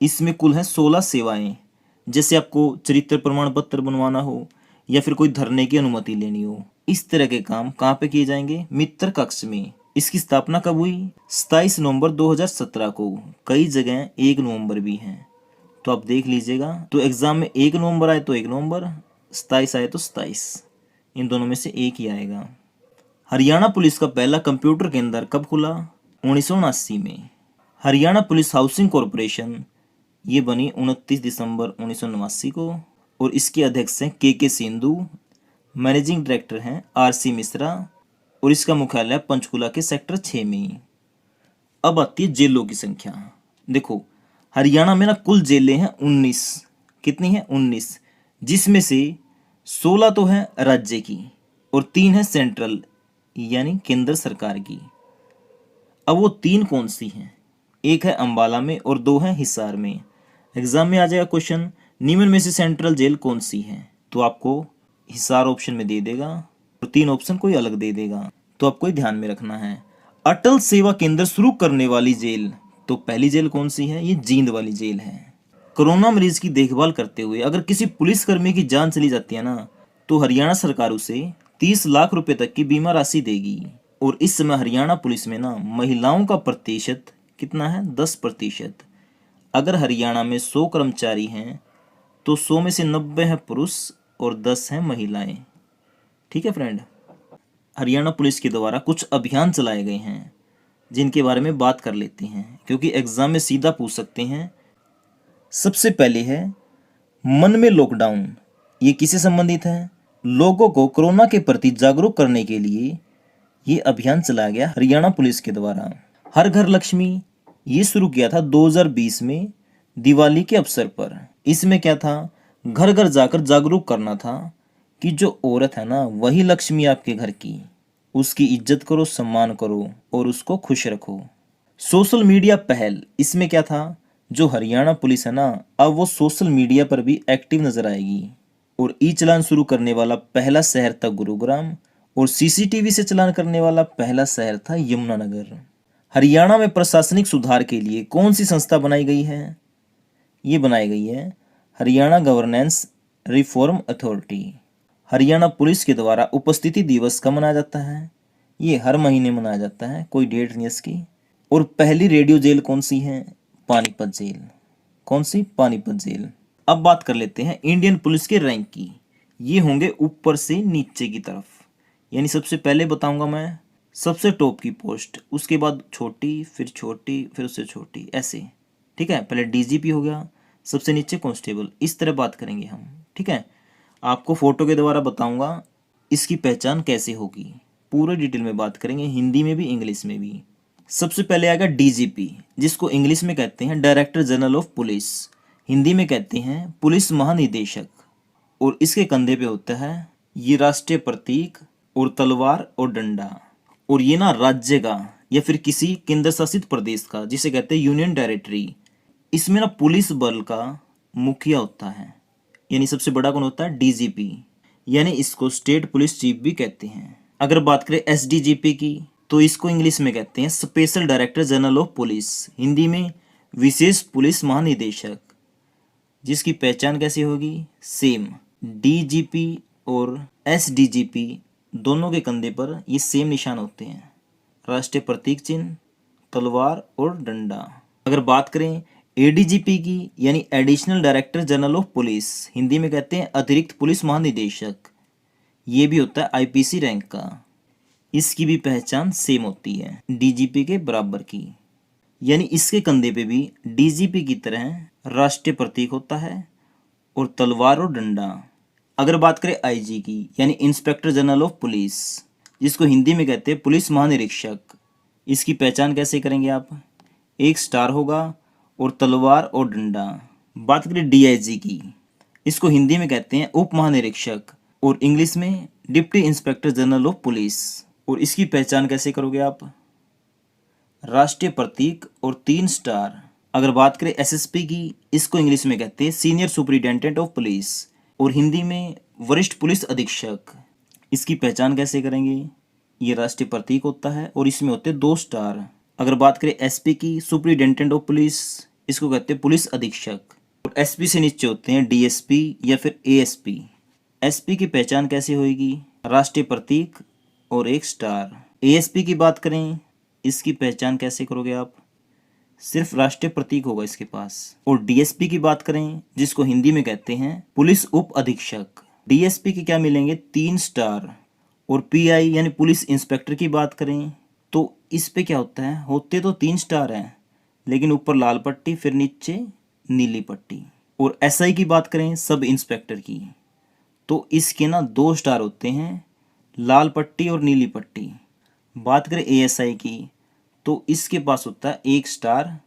इसमें कुल है 16 सेवाएं, जैसे आपको चरित्र प्रमाण पत्र बनवाना हो या फिर कोई धरने की अनुमति लेनी हो, इस तरह के काम कहाँ पे किए जाएंगे? मित्र कक्ष में। इसकी स्थापना कब हुई? 27 नवंबर 2017 को। कई जगह 1 नवंबर भी हैं, तो आप देख लीजिएगा। तो एग्जाम में 1 नवंबर आए तो 1 नवंबर, 27 आए तो 27, इन दोनों में से एक ही आएगा। हरियाणा पुलिस का पहला कंप्यूटर केंद्र कब खुला? 1979 में। हरियाणा पुलिस हाउसिंग कॉरपोरेशन ये बनी 29 दिसंबर 1989 को, और इसके अध्यक्ष हैं के सिंधु, मैनेजिंग डायरेक्टर हैं RC मिश्रा, और इसका मुख्यालय पंचकुला के सेक्टर 6 में। अब आती है जेलों की संख्या। देखो, हरियाणा में ना कुल जेलें हैं 19। कितनी हैं? 19, जिसमें से 16 तो है राज्य की और 3 है सेंट्रल यानी केंद्र सरकार की। अब वो 3 कौन सी हैं? एक है अंबाला में और 2 है हिसार में। एग्जाम में आ जाएगा क्वेश्चन, निम्न में से सेंट्रल जेल कौन सी है? तो आपको हिसार ऑप्शन में दे देगा और 3 ऑप्शन कोई अलग दे देगा, तो आपको ध्यान में रखना है। अटल सेवा केंद्र शुरू करने वाली जेल, तो पहली जेल कौन सी है? ये जींद वाली जेल है। कोरोना मरीज की देखभाल करते हुए अगर किसी पुलिसकर्मी की जान चली जाती है ना, तो हरियाणा सरकार उसे 30 लाख रुपए तक की बीमा राशि देगी। और इस समय हरियाणा पुलिस में ना महिलाओं का प्रतिशत कितना है? 10%। अगर हरियाणा में 100 कर्मचारी हैं तो 100 में से 90 हैं पुरुष और 10 हैं महिलाएं। ठीक है फ्रेंड, हरियाणा पुलिस के द्वारा कुछ अभियान चलाए गए हैं जिनके बारे में बात कर लेते हैं, क्योंकि एग्जाम में सीधा पूछ सकते हैं। सबसे पहले है मन में लॉकडाउन, ये किससे संबंधित है? लोगों को कोरोना के प्रति जागरूक करने के लिए ये अभियान चलाया गया हरियाणा पुलिस के द्वारा। हर घर लक्ष्मी ये शुरू किया था 2020 में दिवाली के अवसर पर। इसमें क्या था, घर घर जाकर जागरूक करना था कि जो औरत है ना वही लक्ष्मी आपके घर की, उसकी इज्जत करो, सम्मान करो और उसको खुश रखो। सोशल मीडिया पहल, इसमें क्या था, जो हरियाणा पुलिस है ना अब वो सोशल मीडिया पर भी एक्टिव नजर आएगी। और ई चलान शुरू करने वाला पहला शहर था गुरुग्राम और सीसीटीवी से चलान करने वाला पहला शहर था यमुनानगर। हरियाणा में प्रशासनिक सुधार के लिए कौन सी संस्था बनाई गई है? ये बनाई गई है Haryana governance reform authority. Haryana police के द्वारा उपस्थिति दिवस कब मनाया जाता है? ये हर महीने मनाया जाता है, कोई डेट नहीं इसकी। और पहली रेडियो जेल कौन सी है? पानीपत जेल। कौन सी? पानीपत जेल। अब बात कर लेते हैं इंडियन पुलिस के रैंक की। ये होंगे ऊपर से नीचे की तरफ, यानी सबसे पहले बताऊंगा मैं सबसे टॉप की पोस्ट, उसके बाद छोटी, फिर उससे छोटी, ऐसे। ठीक है, पहले डीजीपी हो गया, सबसे नीचे कांस्टेबल, इस तरह बात करेंगे हम। ठीक है, आपको फोटो के द्वारा बताऊंगा इसकी पहचान कैसे होगी, पूरे डिटेल में बात करेंगे, हिंदी में भी इंग्लिश में भी। सबसे पहले आएगा डीजीपी, जिसको इंग्लिश में कहते हैं director general of police, Hindi में कहते हैं पुलिस महानिदेशक। और इसके कंधे पे होता है ये राष्ट्रीय प्रतीक और तलवार और डंडा। और ये ना राज्य का या फिर किसी केंद्र शासित प्रदेश का, जिसे कहते हैं यूनियन टेरिटरी, इसमें ना पुलिस बल का मुखिया होता है, यानी सबसे बड़ा कौन होता है? डीजीपी, यानी इसको स्टेट पुलिस चीफ भी कहते हैं। अगर बात करें एसडीजीपी की, तो इसको इंग्लिश में कहते हैं special director general of police, Hindi में विशेष पुलिस महानिदेशक, जिसकी पहचान कैसे होगी? सेम। डीजीपी और एसडीजीपी दोनों के कंधे पर ये सेम निशान होते हैं, राष्ट्रीय प्रतीक चिन्ह, तलवार और डंडा। अगर बात करें एडीजीपी की, यानी additional director general of police, Hindi में कहते हैं अतिरिक्त पुलिस महानिदेशक, ये भी होता है आईपीसी रैंक का, इसकी भी पहचान सेम होती है डीजीपी के बराबर की, यानी इसके कंधे पे भी डीजीपी की तरह राष्ट्रीय प्रतीक होता है और तलवार और डंडा। अगर बात करें आईजी की, यानी इंस्पेक्टर जनरल ऑफ पुलिस, जिसको हिंदी में कहते हैं पुलिस महानिरीक्षक, इसकी पहचान कैसे करेंगे आप? एक स्टार होगा और तलवार और डंडा। बात करें डीआईजी की, इसको हिंदी में कहते हैं उप महानिरीक्षक और इंग्लिश में deputy inspector general of police. और इसकी पहचान कैसे करोगे आप? राष्ट्रीय प्रतीक और 3 स्टार। अगर बात करें एसएसपी की, इसको इंग्लिश में कहते हैं सीनियर सुपरिटेंडेंट ऑफ पुलिस और हिंदी में वरिष्ठ पुलिस अधीक्षक, इसकी पहचान कैसे करेंगे? ये राष्ट्रीय प्रतीक होता है और इसमें होते हैं 2 स्टार। अगर बात करें एसपी की, सुपरिटेंडेंट ऑफ पुलिस, इसको कहते हैं पुलिस अधीक्षक और एसपी से नीचे होते हैं डीएसपी या फिर एएसपी। एसपी की पहचान कैसे होगी? राष्ट्रीय प्रतीक और 1 स्टार। एएसपी की बात करें, इसकी पहचान कैसे करोगे आप? सिर्फ राष्ट्रीय प्रतीक होगा इसके पास। और डीएसपी की बात करें, जिसको हिंदी में कहते हैं पुलिस उप अधीक्षक, डीएसपी के क्या मिलेंगे? 3 स्टार। और पीआई यानी पुलिस इंस्पेक्टर की बात करें तो इस पे क्या होता है? होते तो 3 स्टार हैं, लेकिन ऊपर लाल पट्टी फिर नीचे नीली पट्टी। और एसआई की बात करें सब इंस्पेक्टर की, तो इसके ना 2 स्टार होते हैं, लाल पट्टी और नीली पट्टी। बात करें एएसआई की, तो इसके पास होता है 1 स्टार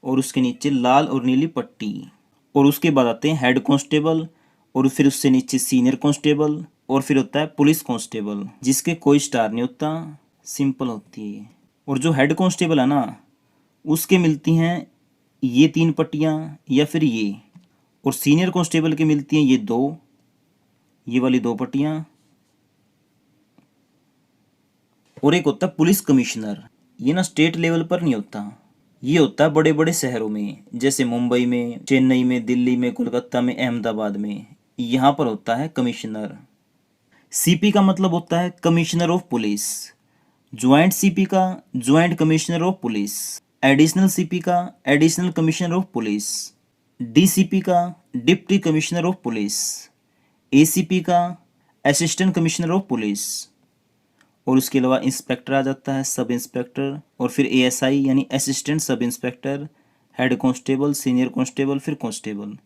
और उसके नीचे लाल और नीली पट्टी। और उसके बाद आते हैं हेड कांस्टेबल और फिर उससे नीचे सीनियर कांस्टेबल और फिर होता है पुलिस कांस्टेबल, जिसके कोई स्टार नहीं होता, सिंपल होती है। और जो हेड कांस्टेबल है ना, उसके मिलती हैं ये 3 पट्टियाँ या फिर ये, और सीनियर कांस्टेबल के मिलती हैं ये 2, ये वाली 2 पट्टियाँ। और एक होता है पुलिस कमिश्नर, ये ना स्टेट लेवल पर नहीं होता, ये होता है बड़े बड़े शहरों में, जैसे मुंबई में, चेन्नई में, दिल्ली में, कोलकाता में, अहमदाबाद में, यहाँ पर होता है कमिश्नर। सीपी का मतलब होता है commissioner of police, joint CP का joint commissioner of police, additional CP का additional commissioner of police, DCP का deputy commissioner of police, ACP का असिस्टेंट कमिश्नर ऑफ पुलिस। और उसके अलावा इंस्पेक्टर आ जाता है, सब इंस्पेक्टर, और फिर एएसआई यानी assistant sub inspector, head constable, senior constable, फिर कांस्टेबल,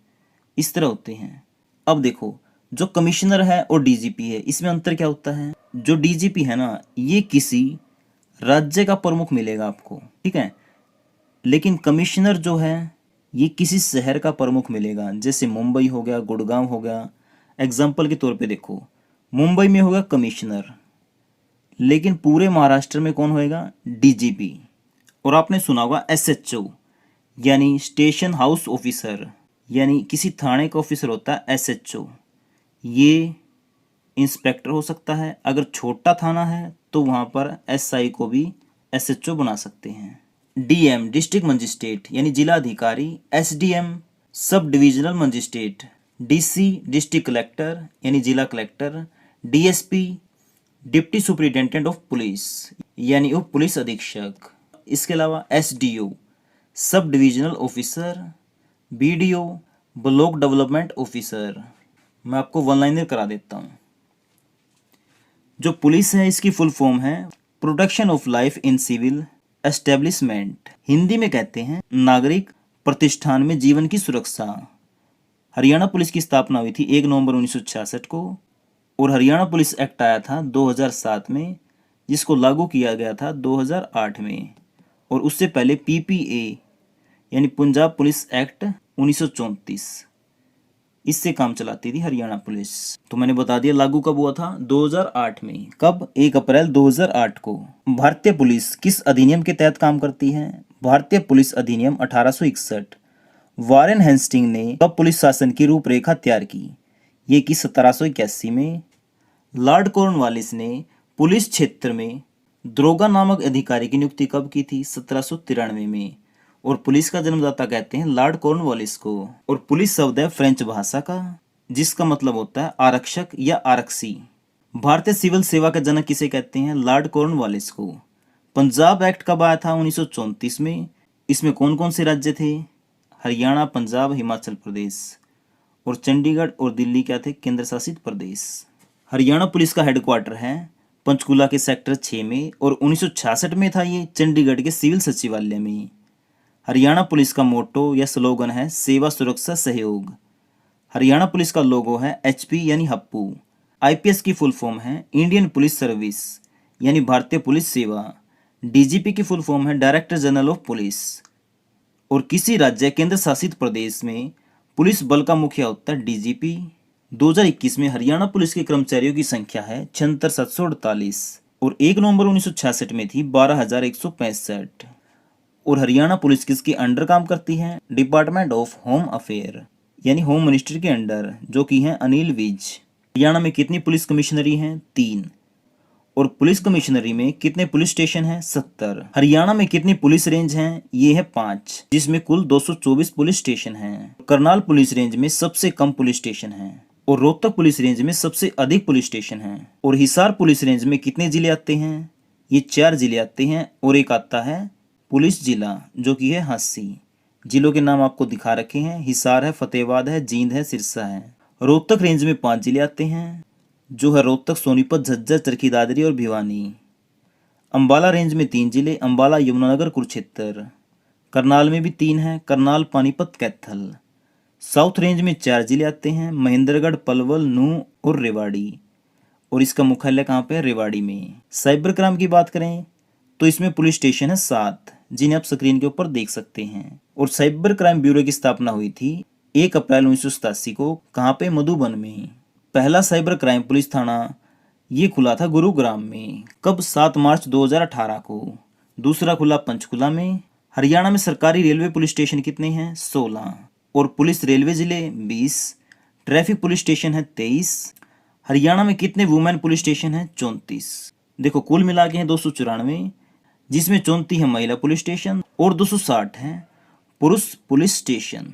इस तरह होते हैं। अब देखो, जो कमिश्नर है और डीजीपी है, इसमें अंतर क्या होता है? जो डीजीपी है ना, ये किसी राज्य का प्रमुख मिलेगा आपको, ठीक है। लेकिन कमिश्नर जो है ये किसी शहर का प्रमुख मिलेगा, जैसे मुंबई हो गया, गुड़गांव हो गया। एग्जाम्पल के तौर पे देखो, मुंबई में होगा कमिश्नर, लेकिन पूरे महाराष्ट्र में कौन होएगा? डीजीपी। और आपने सुना होगा एसएचओ, यानी स्टेशन हाउस ऑफिसर, यानी किसी थाने का ऑफिसर होता है एसएचओ। ये इंस्पेक्टर हो सकता है। अगर छोटा थाना है तो वहाँ पर एसआई को भी एसएचओ बना सकते हैं। डीएम डिस्ट्रिक्ट मजिस्ट्रेट यानी जिला अधिकारी, SDM sub divisional magistrate, DC district collector यानी जिला collector, DSP deputy superintendent of police यानी उप पुलिस अधीक्षक। इसके अलावा SDO sub divisional officer, BDO block development officer. मैं आपको वन लाइनर करा देता हूँ। जो पुलिस है इसकी फुल फॉर्म है protection of life in civil establishment, Hindi में कहते हैं नागरिक प्रतिष्ठान में जीवन की सुरक्षा। हरियाणा पुलिस की स्थापना हुई थी 1 नवंबर 1966 को और हरियाणा पुलिस एक्ट आया था 2007 में, जिसको लागू किया गया था 2008 में। और उससे पहले पीपीए यानी पंजाब पुलिस एक्ट 1934, इससे काम चलाती थी हरियाणा पुलिस। तो मैंने बता दिया लागू कब हुआ था? 2008 में। कब? 1 अप्रैल 2008 को। भारतीय पुलिस किस अधिनियम के तहत काम करती है? भारतीय पुलिस अधिनियम 1861। वारेन हेस्टिंग ने कब पुलिस शासन की रूपरेखा तैयार की? ये की 1781 में। लॉर्ड कॉर्नवालिस ने पुलिस क्षेत्र में दरोगा नामक अधिकारी की नियुक्ति कब की थी? 1793 में। और पुलिस का जन्मदाता कहते हैं लॉर्ड कॉर्नवालिस को। और पुलिस शब्द है फ्रेंच भाषा का, जिसका मतलब होता है आरक्षक या आरक्षी। भारतीय सिविल सेवा का जनक किसे कहते हैं? लॉर्ड कॉर्नवालिस को। पंजाब एक्ट कब आया था? 1934 में। इसमें कौन कौन से राज्य थे? हरियाणा, पंजाब, हिमाचल प्रदेश। और चंडीगढ़ और दिल्ली क्या थे? केंद्र शासित प्रदेश। हरियाणा पुलिस का हेडक्वार्टर है पंचकुला के सेक्टर 6 में और 1966 में था ये चंडीगढ़ के सिविल सचिवालय में। हरियाणा पुलिस का मोटो या स्लोगन है सेवा सुरक्षा सहयोग। हरियाणा पुलिस का लोगो है एचपी यानी हप्पू। आईपीएस की फुल फॉर्म है इंडियन पुलिस सर्विस यानी भारतीय पुलिस सेवा। डीजीपी की फुल फॉर्म है डायरेक्टर जनरल ऑफ पुलिस। और किसी राज्य केंद्र शासित प्रदेश में पुलिस बल का मुखिया होता है डीजीपी। 2021 में हरियाणा पुलिस के कर्मचारियों की संख्या है 76,748 और 1 नवंबर 1966 में थी 12,165। और हरियाणा पुलिस किसके अंडर काम करती है? डिपार्टमेंट ऑफ होम अफेयर यानी होम मिनिस्ट्री के अंडर, जो कि हैं अनिल विज। हरियाणा में कितनी पुलिस कमिश्नरी हैं? 3। और पुलिस कमिश्नरी में कितने पुलिस स्टेशन हैं? 70। हरियाणा में कितनी पुलिस रेंज हैं? ये है 5, जिसमें कुल 224 पुलिस स्टेशन हैं। करनाल पुलिस रेंज में सबसे कम पुलिस स्टेशन हैं और रोहतक पुलिस रेंज में सबसे अधिक पुलिस स्टेशन हैं। और हिसार पुलिस रेंज में कितने जिले आते हैं? ये 4 जिले आते हैं और एक आता है पुलिस जिला, जो कि है हांसी। जिलों के नाम आपको दिखा रखे हैं, हिसार है, फतेहाबाद है, जींद है, सिरसा है। रोहतक रेंज में 5 जिले आते हैं, जो है रोहतक, सोनीपत, झज्जर, चरखी दादरी और भिवानी। अंबाला रेंज में 3 जिले, अंबाला, यमुनानगर, कुरुक्षेत्र। करनाल में भी 3 हैं, करनाल, पानीपत, कैथल। साउथ रेंज में 4 जिले आते हैं, महेंद्रगढ़, पलवल, नूंह और रेवाड़ी। और इसका मुख्यालय कहाँ पे है? रेवाड़ी में। साइबर क्राइम की बात करें तो इसमें पुलिस स्टेशन है 7, जिन्हें आप स्क्रीन के ऊपर देख सकते हैं। और साइबर क्राइम ब्यूरो की स्थापना हुई थी 1 अप्रैल 1987 को। कहाँ पे? मधुबन में। पहला साइबर क्राइम पुलिस थाना ये खुला था गुरुग्राम में। कब? 7 मार्च 2018 को। दूसरा खुला पंचकुला में। हरियाणा में सरकारी रेलवे पुलिस स्टेशन कितने हैं? 16। और पुलिस रेलवे जिले 20। ट्रैफिक पुलिस स्टेशन है 23। हरियाणा में कितने वुमेन पुलिस स्टेशन हैं? 34। देखो कुल मिला के हैं 294, जिसमें 34 है महिला पुलिस स्टेशन और 260 है पुरुष पुलिस स्टेशन।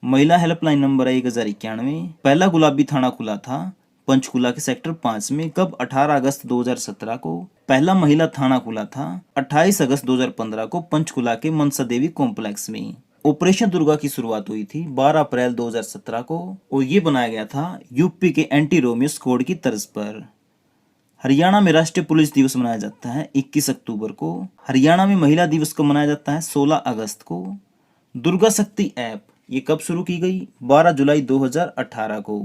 महिला हेल्पलाइन नंबर है 1091। पहला गुलाबी थाना खुला था पंचकुला के सेक्टर 5 में। कब? 18 अगस्त 2017 को। पहला महिला थाना खुला था 28 अगस्त 2015 को पंचकुला के मनसा देवी कॉम्प्लेक्स में। ऑपरेशन दुर्गा की शुरुआत हुई थी 12 अप्रैल 2017 को और ये बनाया गया था यूपी के एंटी रोमियो स्क्वाड की तर्ज पर। हरियाणा में राष्ट्रीय पुलिस दिवस मनाया जाता है 21 अक्टूबर को। हरियाणा में महिला दिवस को मनाया जाता है 16 अगस्त को। दुर्गा शक्ति ऐप ये कब शुरू की गई? 12 जुलाई 2018 को।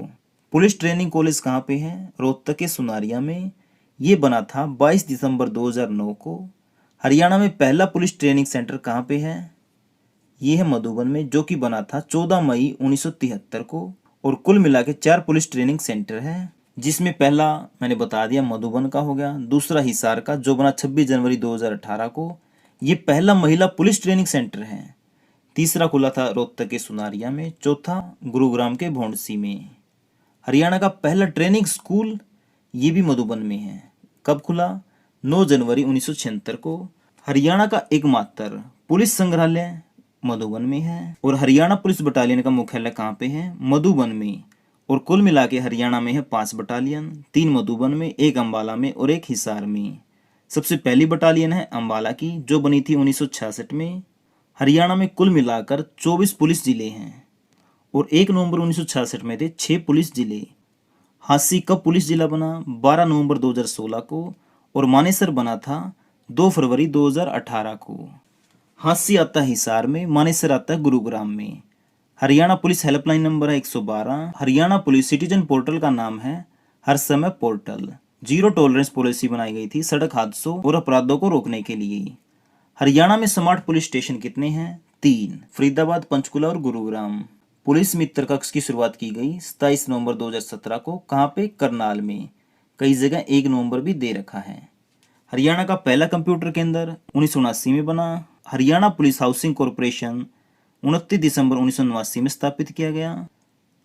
पुलिस ट्रेनिंग कॉलेज कहाँ पे है? रोहतक के सुनारिया में। ये बना था 22 दिसंबर 2009 को। हरियाणा में पहला पुलिस ट्रेनिंग सेंटर कहाँ पे है? ये है मधुबन में, जो कि बना था 14 मई 1973 को। और कुल मिला के 4 पुलिस ट्रेनिंग सेंटर है, जिसमें पहला मैंने बता दिया मधुबन का हो गया, दूसरा हिसार का जो बना 26 जनवरी 2018 को, ये पहला महिला पुलिस ट्रेनिंग सेंटर है। तीसरा खुला था रोहतक के सुनारिया में, चौथा गुरुग्राम के भौंडसी में। हरियाणा का पहला ट्रेनिंग स्कूल ये भी मधुबन में है। कब खुला? 9 जनवरी 1976 को। हरियाणा का एकमात्र पुलिस संग्रहालय मधुबन में है। और हरियाणा पुलिस बटालियन का मुख्यालय कहाँ पे है? मधुबन में। और कुल मिला के हरियाणा में है 5 बटालियन, 3 मधुबन में, 1 अम्बाला में और 1 हिसार में। सबसे पहली बटालियन है अम्बाला की, जो बनी थी 1966 में। हरियाणा में कुल मिलाकर 24 पुलिस जिले हैं और 1 नवंबर 1966 में थे 6 पुलिस जिले। हांसी कब पुलिस जिला बना? 12 नवंबर 2016 को। और मानेसर बना था 2 फरवरी 2018 को। हांसी आता है हिसार में, मानेसर आता है गुरुग्राम में। हरियाणा पुलिस हेल्पलाइन नंबर है 112। हरियाणा पुलिस सिटीजन पोर्टल का नाम है हर समय पोर्टल। जीरो टॉलरेंस पॉलिसी बनाई गई थी सड़क हादसों और अपराधों को रोकने के लिए। हरियाणा में स्मार्ट पुलिस स्टेशन कितने हैं? 3, फरीदाबाद, पंचकुला और गुरुग्राम। पुलिस मित्र कक्ष की शुरुआत की गई 27 नवंबर 2017 को। कहाँ पे? करनाल में। कई जगह 1 नवंबर भी दे रखा है। हरियाणा का पहला कंप्यूटर केंद्र 1979 में बना। हरियाणा पुलिस हाउसिंग कॉरपोरेशन 29 दिसंबर 1989 में स्थापित किया गया।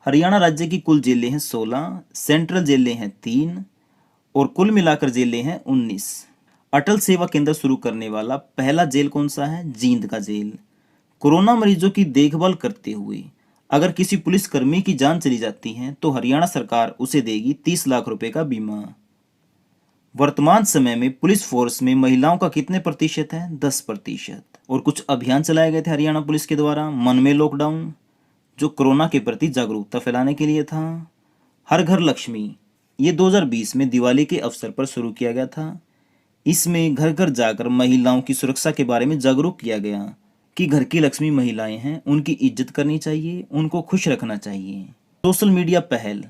हरियाणा राज्य की कुल जेलें हैं 16, सेंट्रल जेलें हैं 3 और कुल मिलाकर जेलें हैं 19। अटल सेवा केंद्र शुरू करने वाला पहला जेल कौन सा है? जींद का जेल। कोरोना मरीजों की देखभाल करते हुए अगर किसी पुलिसकर्मी की जान चली जाती है तो हरियाणा सरकार उसे देगी 30 लाख रुपए का बीमा। वर्तमान समय में पुलिस फोर्स में महिलाओं का कितने प्रतिशत है? 10%। और कुछ अभियान चलाए गए थे हरियाणा पुलिस के द्वारा। मन में लॉकडाउन, जो कोरोना के प्रति जागरूकता फैलाने के लिए था। हर घर लक्ष्मी, ये 2020 में दिवाली के अवसर पर शुरू किया गया था। इसमें घर घर जाकर महिलाओं की सुरक्षा के बारे में जागरूक किया गया कि घर की लक्ष्मी महिलाएं हैं, उनकी इज्जत करनी चाहिए, उनको खुश रखना चाहिए। सोशल मीडिया पहल,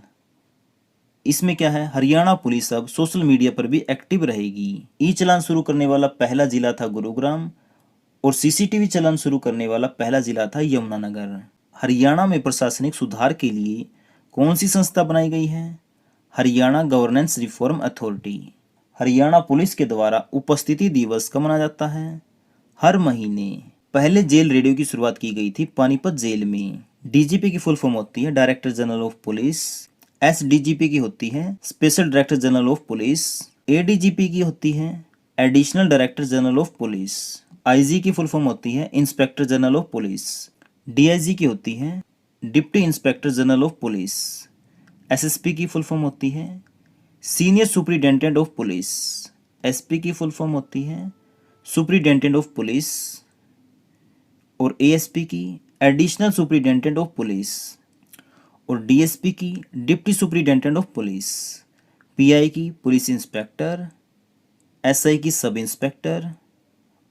इसमें क्या है? हरियाणा पुलिस अब सोशल मीडिया पर भी एक्टिव रहेगी। ई चालान शुरू करने वाला पहला जिला था गुरुग्राम और सीसीटीवी चालान शुरू करने वाला पहला जिला था यमुनानगर। हरियाणा में प्रशासनिक सुधार के लिए कौन सी संस्था बनाई गई है? Haryana governance reform authority. Haryana police के द्वारा उपस्थिति दिवस कब मनाया जाता है? हर महीने। पहले जेल रेडियो की शुरुआत की गई थी पानीपत जेल में। डीजीपी की फुल फॉर्म होती है डायरेक्टर जनरल ऑफ पुलिस। एसडीजीपी की होती है special director general of police. ADGP की होती है additional director general of police. IG की फुल फॉर्म होती है inspector general of police. DIG की होती है deputy inspector general of police. SSP की फुल फॉर्म होती है senior superintendent of police. SP की फुल फॉर्म होती है सुपरिटेंडेंट ऑफ पुलिस। और एएसपी की एडिशनल सुपरिटेंडेंट ऑफ पुलिस। और डीएसपी की deputy superintendent of police. Pi की पुलिस इंस्पेक्टर। एसआई की सब इंस्पेक्टर।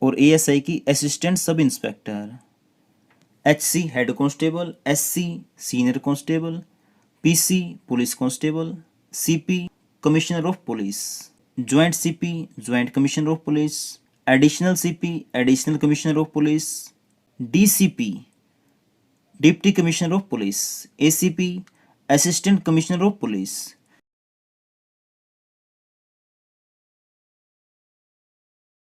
और एएसआई की assistant sub inspector. HC head constable. SC senior constable. PC police constable. CP commissioner of police. Joint CP joint commissioner of police. Additional CP additional commissioner of police. DCP deputy commissioner of police. ACP assistant commissioner of police.